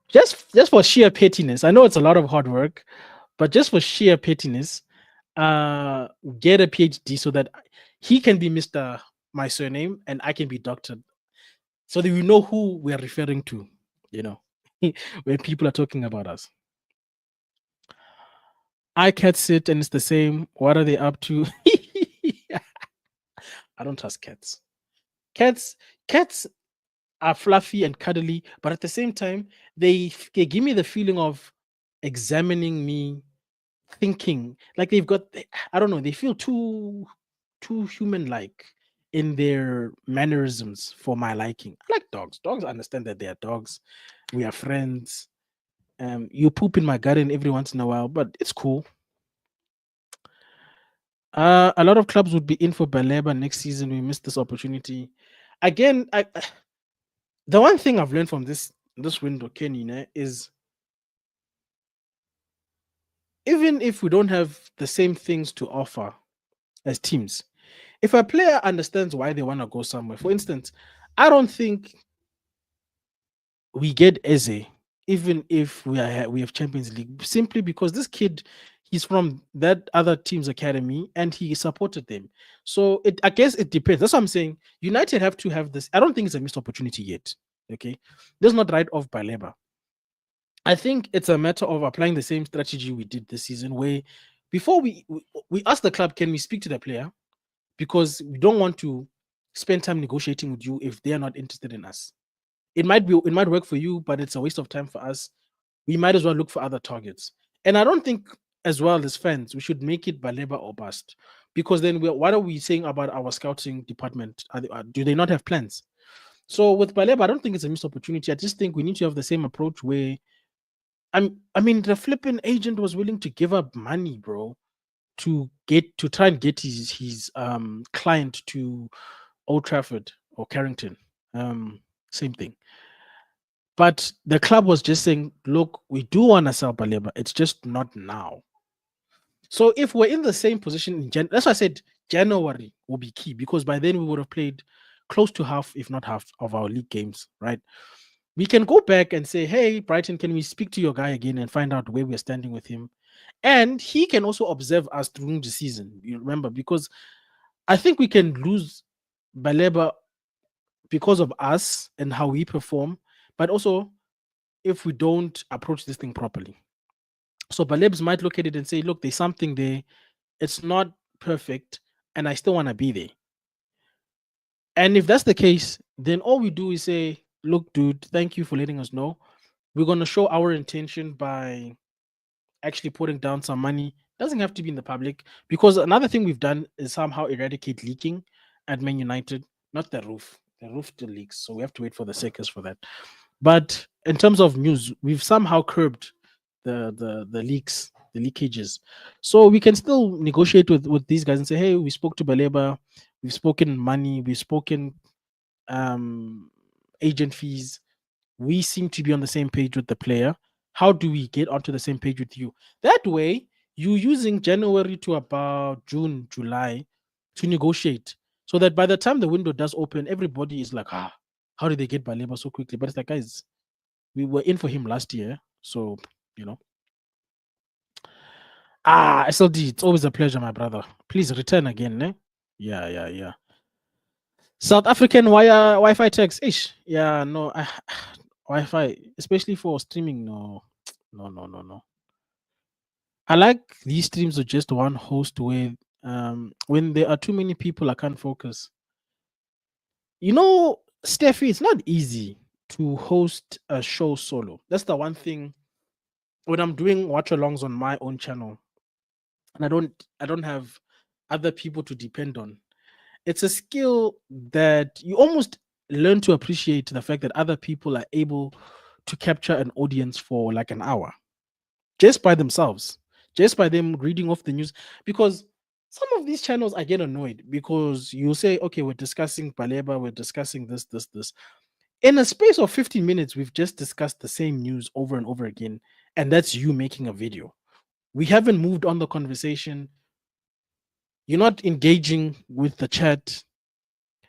just for sheer pettiness. I know it's a lot of hard work, but just for sheer pettiness, get a PhD so that he can be Mr. My surname and I can be Doctor, so that we know who we are referring to, you know, when people are talking about us. I cat sit and it's the same. What are they up to? I don't trust cats. Cats, cats are fluffy and cuddly, but at the same time, they give me the feeling of examining me, thinking like they've got. I don't know. They feel too human like in their mannerisms for my liking. I like dogs. Dogs understand that they are dogs. We are friends. You poop in my garden every once in a while, but it's cool. A lot of clubs would be in for Baleba next season. We missed this opportunity. Again, the one thing I've learned from this window, Kenny, is even if we don't have the same things to offer as teams, if a player understands why they want to go somewhere, for instance, I don't think we get Eze even if we have Champions League simply because this kid He's from that other team's academy and he supported them. So I guess it depends. That's what I'm saying. United have to have this. I don't think it's a missed opportunity yet. Okay. This is not right off by Baleba. I think it's a matter of applying the same strategy we did this season, where before we ask the club, can we speak to the player? Because we don't want to spend time negotiating with you if they are not interested in us. It might work for you, but it's a waste of time for us. We might as well look for other targets. And I don't think, as well as fans, we should make it Baleba or bust. Because then what are we saying about our scouting department? Do they not have plans? So with Baleba, I don't think it's a missed opportunity. I just think we need to have the same approach where I mean, the flipping agent was willing to give up money, bro, to try and get his client to Old Trafford or Carrington. Same thing. But the club was just saying, look, we do want to sell Baleba. It's just not now. So if we're in the same position in that's why I said January will be key because by then we would have played close to half, if not half, of our league games, right? We can go back and say, hey, Brighton, can we speak to your guy again and find out where we're standing with him? And he can also observe us through the season. You remember, because I think we can lose Baleba because of us and how we perform, but also if we don't approach this thing properly. So Balebs might look at it and say, look, there's something there. It's not perfect, and I still want to be there. And if that's the case, then all we do is say, look, dude, thank you for letting us know. We're going to show our intention by actually putting down some money. Doesn't have to be in the public because another thing we've done is somehow eradicate leaking at Man United, not the roof. The roof still leaks, so we have to wait for the seconds for that. But in terms of news, we've somehow curbed the leaks, the leakages. So we can still negotiate with these guys and say, hey, we spoke to Baleba, we've spoken money, we've spoken um agent fees. We seem to be on the same page with the player. How do we get onto the same page with you? That way, you using January to about June, July to negotiate so that by the time the window does open, everybody is like, how did they get Baleba so quickly? But it's like, guys, we were in for him last year. So, you know. SLD, it's always a pleasure, my brother. Please return again, eh? Yeah, yeah, yeah. South African Wi-Fi text. Ish. Yeah, no. Wi-Fi, especially for streaming, no. No, no, no, no. I like these streams with just one host where when there are too many people, I can't focus. You know, Steffi, it's not easy to host a show solo. That's the one thing when I'm doing watch alongs on my own channel and I don't have other people to depend on. It's a skill that you almost learn to appreciate the fact that other people are able to capture an audience for like an hour just by themselves, just by them reading off the news. Because some of these channels, I get annoyed because you say, okay, we're discussing Baleba, we're discussing this. In a space of 15 minutes, we've just discussed the same news over and over again. And that's you making a video. We haven't moved on the conversation. You're not engaging with the chat.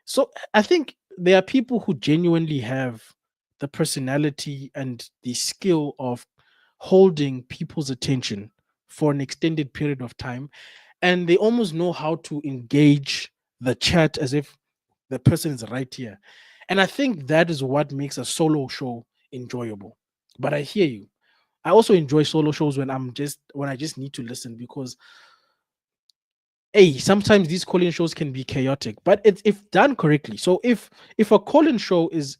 So I think there are people who genuinely have the personality and the skill of holding people's attention for an extended period of time. And they almost know how to engage the chat as if the person is right here. And I think that is what makes a solo show enjoyable. But I hear you. I also enjoy solo shows when I just need to listen because hey, sometimes these call-in shows can be chaotic, but it's if done correctly. So if a call-in show is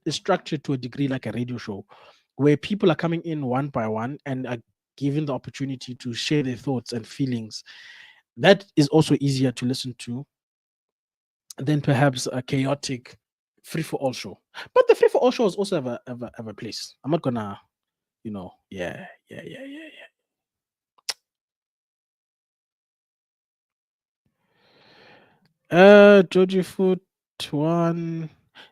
structured to a degree like a radio show, where people are coming in one by one and are given the opportunity to share their thoughts and feelings, that is also easier to listen to than perhaps a chaotic free-for-all show. But the free-for-all shows also have a place. I'm not gonna, yeah, yeah, yeah, yeah, yeah. Georgie Foot one.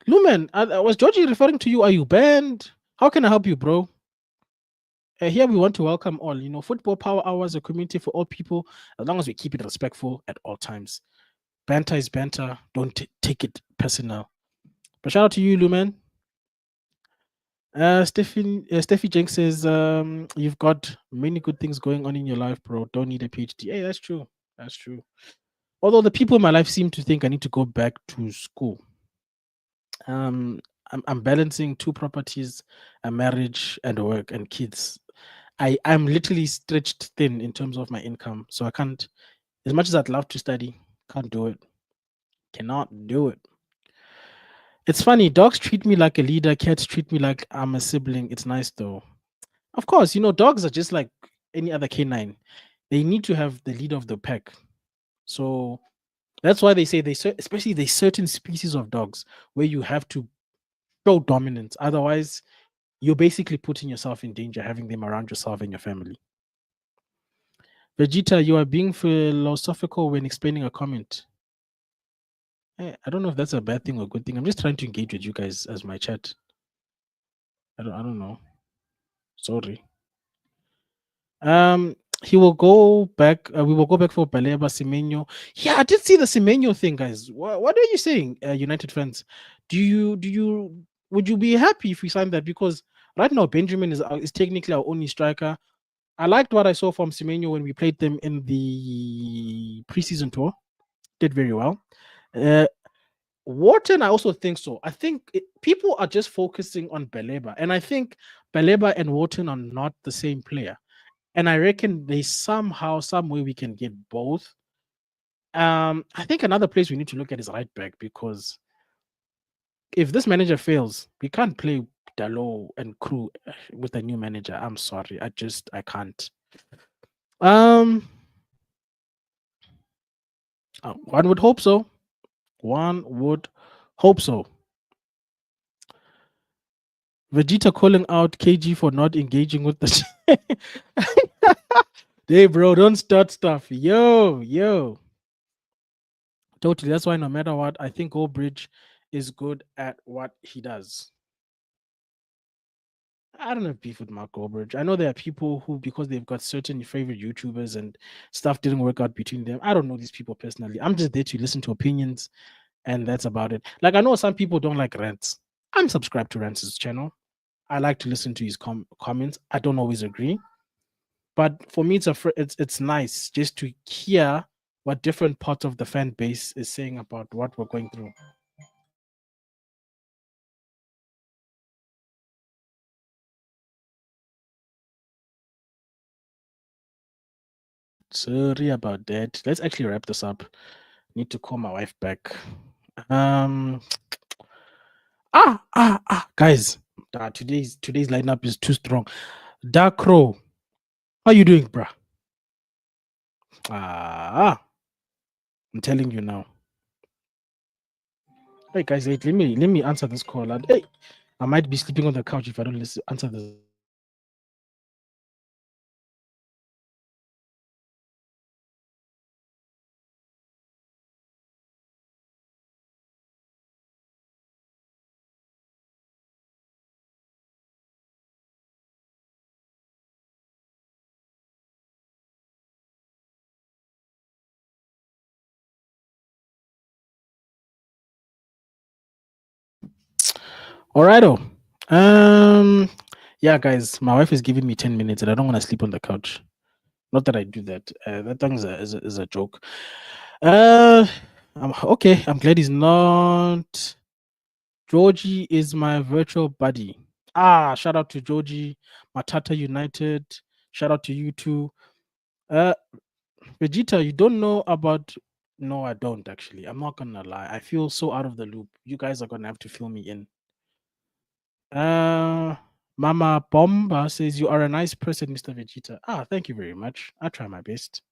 Lumen, was Georgie referring to you? Are you banned? How can I help you, bro? Here we want to welcome all. Football Power Hour is a community for all people, as long as we keep it respectful at all times. Banter is banter. Don't take it personal. But shout out to you, Lumen. Steffi Jenks says, you've got many good things going on in your life, bro. Don't need a PhD. Hey, that's true. That's true. Although the people in my life seem to think I need to go back to school. Um, I'm balancing two properties, a marriage and work and kids. I'm literally stretched thin in terms of my income, so I can't. As much as I'd love to study, can't do it. Cannot do it. It's funny. Dogs treat me like a leader. Cats treat me like I'm a sibling. It's nice though. Of course, dogs are just like any other canine. They need to have the leader of the pack. So that's why they say especially there's certain species of dogs where you have to show dominance. Otherwise, you're basically putting yourself in danger having them around yourself and your family. Vegeta, you are being philosophical when explaining a comment. I don't know if that's a bad thing or a good thing. I'm just trying to engage with you guys as my chat. I don't know. Sorry. Um, he will go back. We will go back for Baleba Semenyo. Yeah, I did see the Semenyo thing, guys. What are you saying, United fans? Would you be happy if we signed that? Because right now Benjamin is technically our only striker. I liked what I saw from Semenyo when we played them in the preseason tour. Did very well. Uh, Wharton, I also think so. I think people are just focusing on Baleba, and I think Baleba and Wharton are not the same player. And I reckon there's somehow, some way we can get both. I think another place we need to look at is right back because if this manager fails, we can't play Dalo and crew with a new manager. I'm sorry, I can't. Um, one would hope so. One would hope so. Vegeta calling out KG for not engaging with the. Hey, bro, don't start stuff. Yo. Totally. That's why no matter what, I think Goldbridge is good at what he does. I don't have beef with Mark Goldbridge. I know there are people who, because they've got certain favorite YouTubers and stuff didn't work out between them. I don't know these people personally. I'm just there to listen to opinions, and that's about it. Like I know some people don't like Rants. I'm subscribed to Rants' channel. I like to listen to his comments. I don't always agree, but for me, it's nice just to hear what different parts of the fan base is saying about what we're going through. Sorry about that. Let's actually wrap this up. Need to call my wife back. Um. Guys. Today's lineup is too strong. Dark Crow, how you doing, bruh? I'm telling you now. Hey guys, wait. Let me answer this call. Hey, I might be sleeping on the couch if I don't answer this. All righto. Yeah, guys, my wife is giving me 10 minutes, and I don't want to sleep on the couch. Not that I do that. That thing is a joke. I'm okay. I'm glad he's not. Georgie is my virtual buddy. Shout out to Georgie, Matata United. Shout out to you too. Uh, Vegeta, you don't know about. No, I don't actually. I'm not gonna lie. I feel so out of the loop. You guys are gonna have to fill me in. Uh, Mama Bomba says you are a nice person, Mr. Vegeta. Thank you very much. I try my best.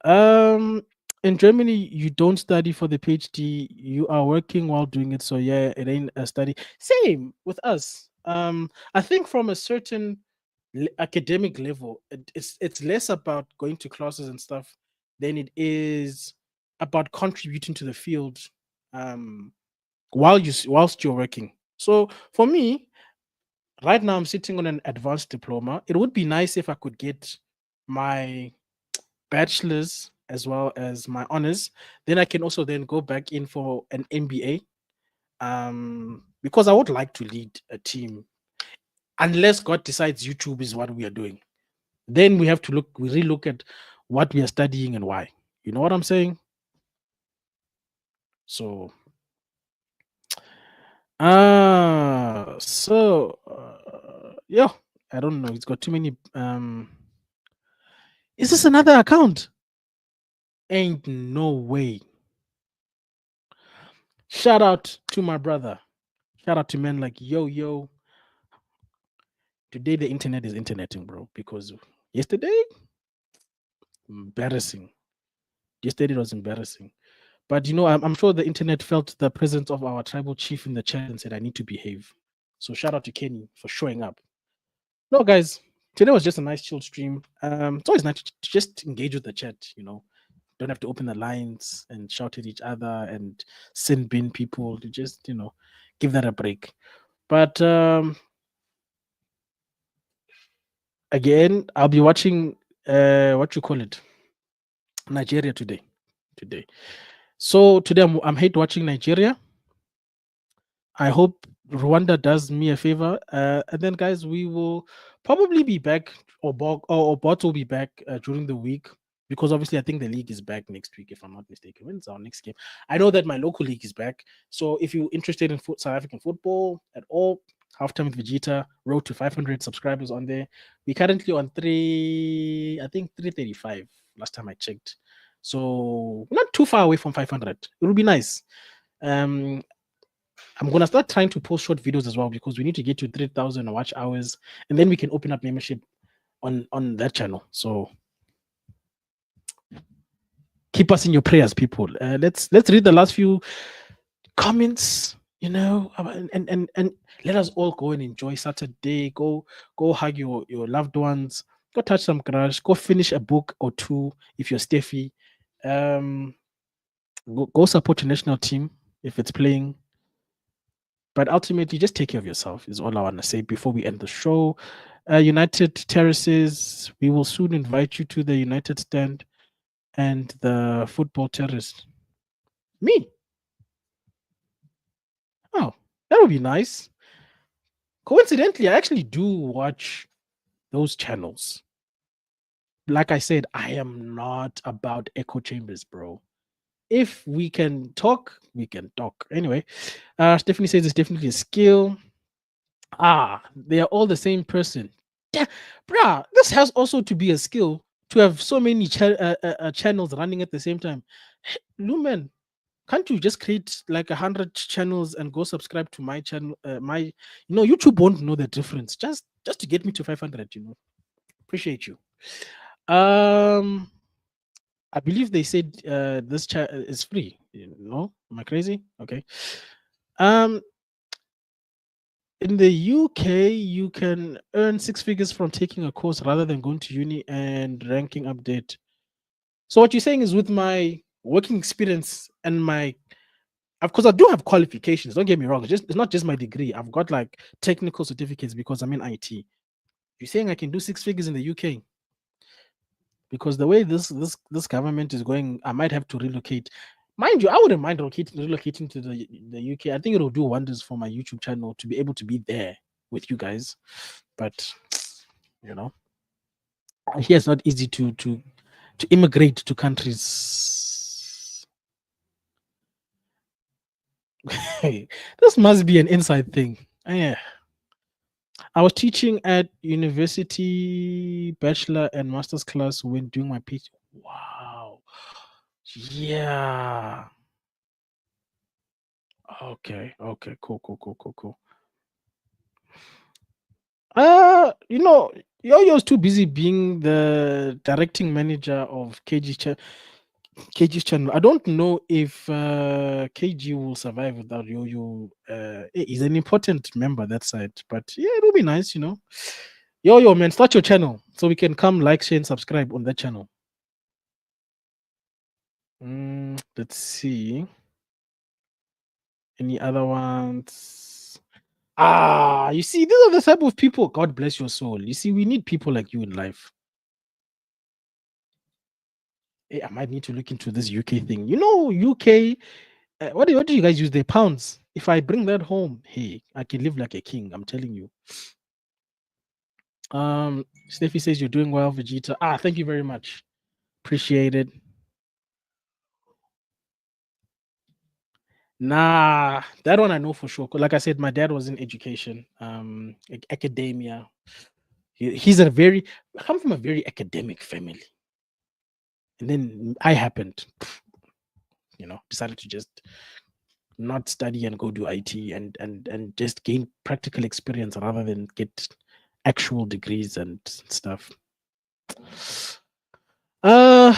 Um, in Germany, you don't study for the PhD. You are working while doing it. So yeah, it ain't a study. Same with us. I think from a certain academic level, it's less about going to classes and stuff than it is about contributing to the field. Whilst you're working. So for me, right now I'm sitting on an advanced diploma. It would be nice if I could get my bachelor's as well as my honors. Then I can also then go back in for an MBA. because I would like to lead a team unless God decides YouTube is what we are doing. Then we have to we relook at what we are studying and why. You know what I'm saying? So, yeah, I don't know. It's got too many. Is this another account? Ain't no way. Shout out to my brother. Shout out to men like yo. Today the internet is interneting, bro. Because yesterday, embarrassing. Yesterday was embarrassing. But I'm sure the internet felt the presence of our tribal chief in the chat and said, I need to behave. So shout out to Kenny for showing up. No, guys, today was just a nice chill stream. It's always nice to just engage with the chat, Don't have to open the lines and shout at each other and sin bin people to just, give that a break. But again, I'll be watching what you call it, Nigeria today. So today I'm hate watching Nigeria. I hope Rwanda does me a favor, and then guys, we will probably be back, or Bot will be back during the week, because obviously I think the league is back next week, if I'm not mistaken. When's our next game? I know that my local league is back, so if you're interested in South African football at all, Halftime with Vegeta, road to 500 subscribers on there. We're currently on 335 last time I checked, so not too far away from 500. It will be nice. I'm gonna start trying to post short videos as well, because we need to get to 3,000 watch hours, and then we can open up membership on that channel. So keep us in your prayers, people. Let's read the last few comments, and let us all go and enjoy Saturday. Go hug your loved ones. Go touch some grass. Go finish a book or two if you're Steffi. Go support your national team if it's playing. But ultimately, just take care of yourself is all I want to say before we end the show. United Terraces, we will soon invite you to the United Stand and the Football Terrace. Me? Oh, that would be nice. Coincidentally, I actually do watch those channels. Like I said, I am not about echo chambers, bro. If we can talk, we can talk. Anyway, Stephanie says it's definitely a skill. They are all the same person. Yeah, bruh, this has also to be a skill to have so many channels running at the same time. Lumen, can't you just create like 100 channels and go subscribe to my channel? YouTube won't know the difference. Just to get me to 500, Appreciate you. I believe they said this chat is free. No, am I crazy? Okay. In the UK, you can earn 6 figures from taking a course rather than going to uni and ranking update. So what you're saying is, with my working experience and of course, I do have qualifications. Don't get me wrong. It's not just my degree. I've got like technical certificates because I'm in IT. You're saying I can do 6 figures in the UK? Because the way this government is going, I might have to relocate. Mind you, I wouldn't mind relocating to the UK. I think it'll do wonders for my YouTube channel to be able to be there with you guys. But here it's not easy to immigrate to countries. This must be an inside thing. Yeah. I was teaching at university, bachelor and master's class when doing my PhD. Wow. Yeah. Okay. Cool. Yo-Yo's too busy being the directing manager of KG's channel. I don't know if KG will survive without Yo-Yo. He's an important member that side, but yeah, it'll be nice, Yo-Yo, man, start your channel so we can come like, share, and subscribe on that channel. Let's see. Any other ones? You see, these are the type of people. God bless your soul. You see, we need people like you in life. Hey, I might need to look into this UK thing. UK, what do you guys use? The pounds. If I bring that home, hey, I can live like a king. I'm telling you. Steffi says you're doing well, Vegeta. Thank you very much. Appreciate it. Nah, that one I know for sure. 'Cause like I said, my dad was in education, academia. He's a very I come from a very academic family, and then I happened, decided to just not study and go do IT and just gain practical experience rather than get actual degrees and stuff. Uh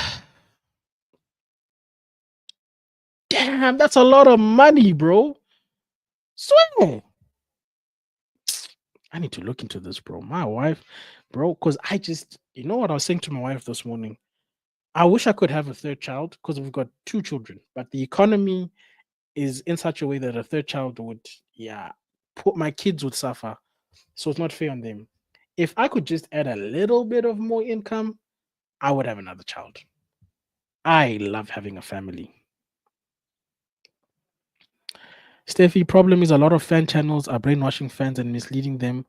Damn, that's a lot of money, bro. Swear. I need to look into this, bro. My wife, bro, because you know what I was saying to my wife this morning? I wish I could have a third child because we've got two children, but the economy is in such a way that a third child would, yeah, put my kids would suffer. So it's not fair on them. If I could just add a little bit of more income, I would have another child. I love having a family. Steffi, problem is a lot of fan channels are brainwashing fans and misleading them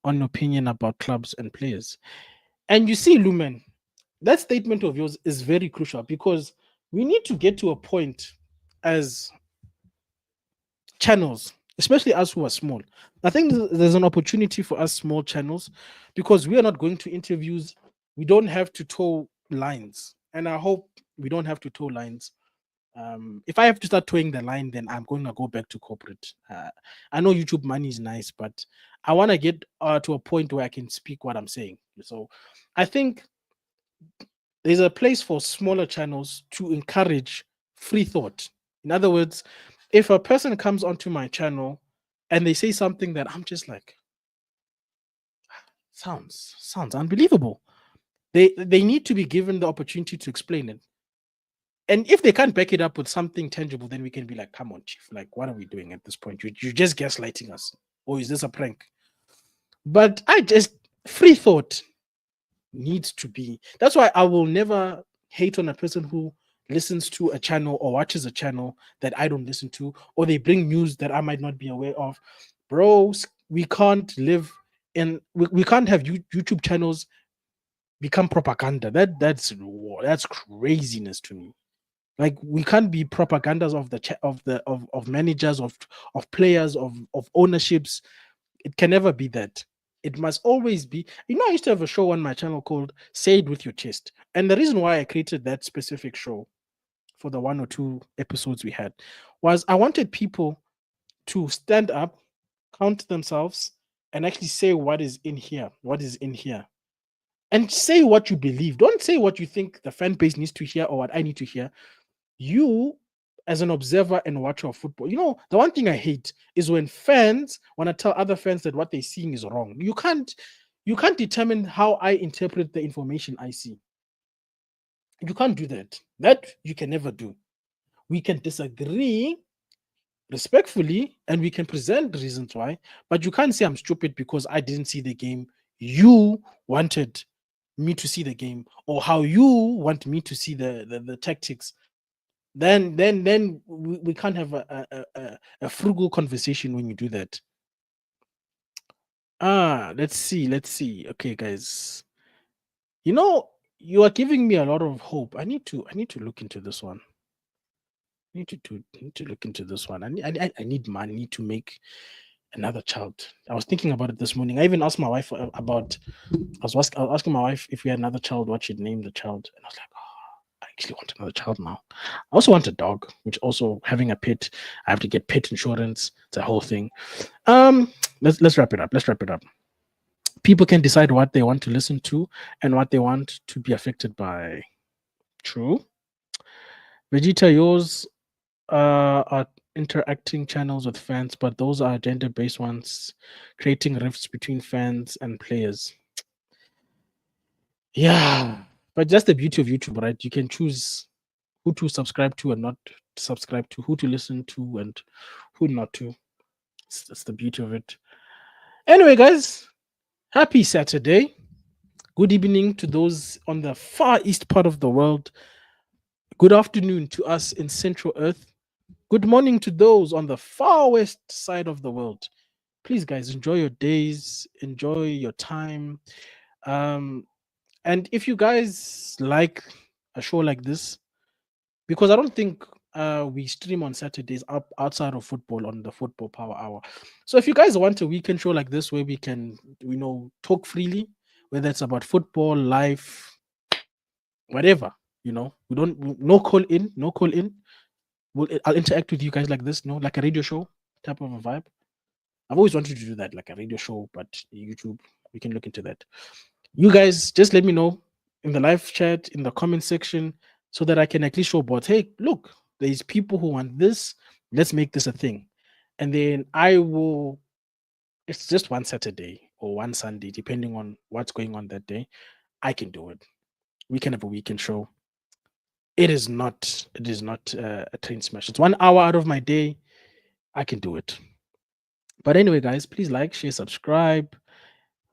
on opinion about clubs and players. And you see, Lumen, that statement of yours is very crucial because we need to get to a point as channels, especially us who are small. I think there's an opportunity for us small channels because we are not going to interviews. We don't have to toe lines. And I hope we don't have to toe lines. If I have to start towing the line, then I'm going to go back to corporate. I know YouTube money is nice, but I want to get to a point where I can speak what I'm saying. So I think there's a place for smaller channels to encourage free thought. In other words, if a person comes onto my channel and they say something that I'm just like, sounds unbelievable. They need to be given the opportunity to explain it. And if they can't back it up with something tangible, then we can be like, come on, chief, like, what are we doing at this point? You're just gaslighting us. Or is this a prank? But free thought needs to be. That's why I will never hate on a person who listens to a channel or watches a channel that I don't listen to, or they bring news that I might not be aware of. Bros, we can't live we can't have YouTube channels become propaganda. That's craziness to me. Like we can't be propagandas of of managers of players of ownerships. It can never be that. It must always be. I used to have a show on my channel called Say It With Your Chest. And the reason why I created that specific show for the one or two episodes we had was I wanted people to stand up, count themselves, and actually say what is in here, and say what you believe. Don't say what you think the fan base needs to hear or what I need to hear. You, as an observer and watcher of football, the one thing I hate is when fans want to tell other fans that what they're seeing is wrong. You can't determine how I interpret the information I see. You can't do that. That you can never do. We can disagree respectfully and we can present reasons why, but you can't say I'm stupid because I didn't see the game. You wanted me to see the game, or how you want me to see the tactics. Then we can't have a frugal conversation when you do that. Let's see. Okay, guys, you are giving me a lot of hope. I need to look into this one. I need to look into this one. I need money to make another child. I was thinking about it this morning. I even asked my wife about. I was asking my wife if we had another child, what she'd name the child, and I was like, oh, I actually want another child now. I also want a dog, which also having a pet, I have to get pet insurance. It's a whole thing. Let's wrap it up. Let's wrap it up. People can decide what they want to listen to and what they want to be affected by. True. Vegeta, yours are interacting channels with fans, but those are gender-based ones, creating rifts between fans and players. Yeah, but that's the beauty of YouTube, right? You can choose who to subscribe to and not subscribe to, who to listen to and who not to. That's the beauty of it. Anyway, guys, happy Saturday. Good evening to those on the far east part of the world. Good afternoon to us in Central Earth. Good morning to those on the far west side of the world. Please, guys, enjoy your days, enjoy your time. Um, and if you guys like a show like this, because I don't think we stream on Saturdays up outside of football on the Football Power Hour. So if you guys want a weekend show like this where we can, talk freely, whether it's about football, life, whatever, we don't no call in, no call in. I'll interact with you guys like this, like a radio show type of a vibe. I've always wanted to do that, like a radio show, but YouTube, we can look into that. You guys just let me know in the live chat, in the comment section, so that I can actually show bots, hey, look, there's people who want this. Let's make this a thing. And then it's just one Saturday or one Sunday, depending on what's going on that day. I can do it. We can have a weekend show. It is not a train smash. It's 1 hour out of my day. I can do it. But anyway, guys, please like, share, subscribe.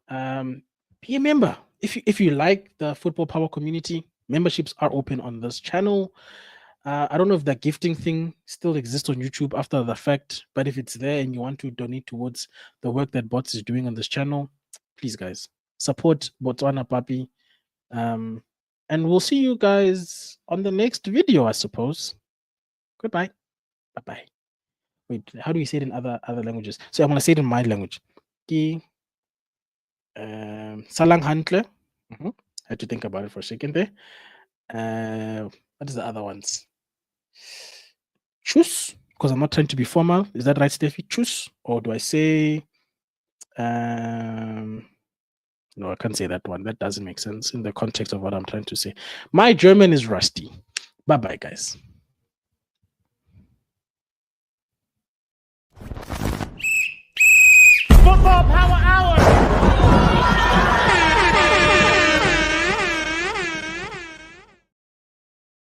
Be a member. If you like the Football Power community, memberships are open on this channel. I don't know if that gifting thing still exists on YouTube after the fact, but if it's there and you want to donate towards the work that Bots is doing on this channel, please, guys, support Botswana Papi. And we'll see you guys on the next video, I suppose. Goodbye. Bye-bye. Wait, how do we say it in other languages? So I'm gonna say it in my language. Ki Salang Hantle. I had to think about it for a second there. What is the other ones? Choose, because I'm not trying to be formal. Is that right, Steffi? Choose, or do I say? No, I can't say that one. That doesn't make sense in the context of what I'm trying to say. My German is rusty. Bye bye, guys.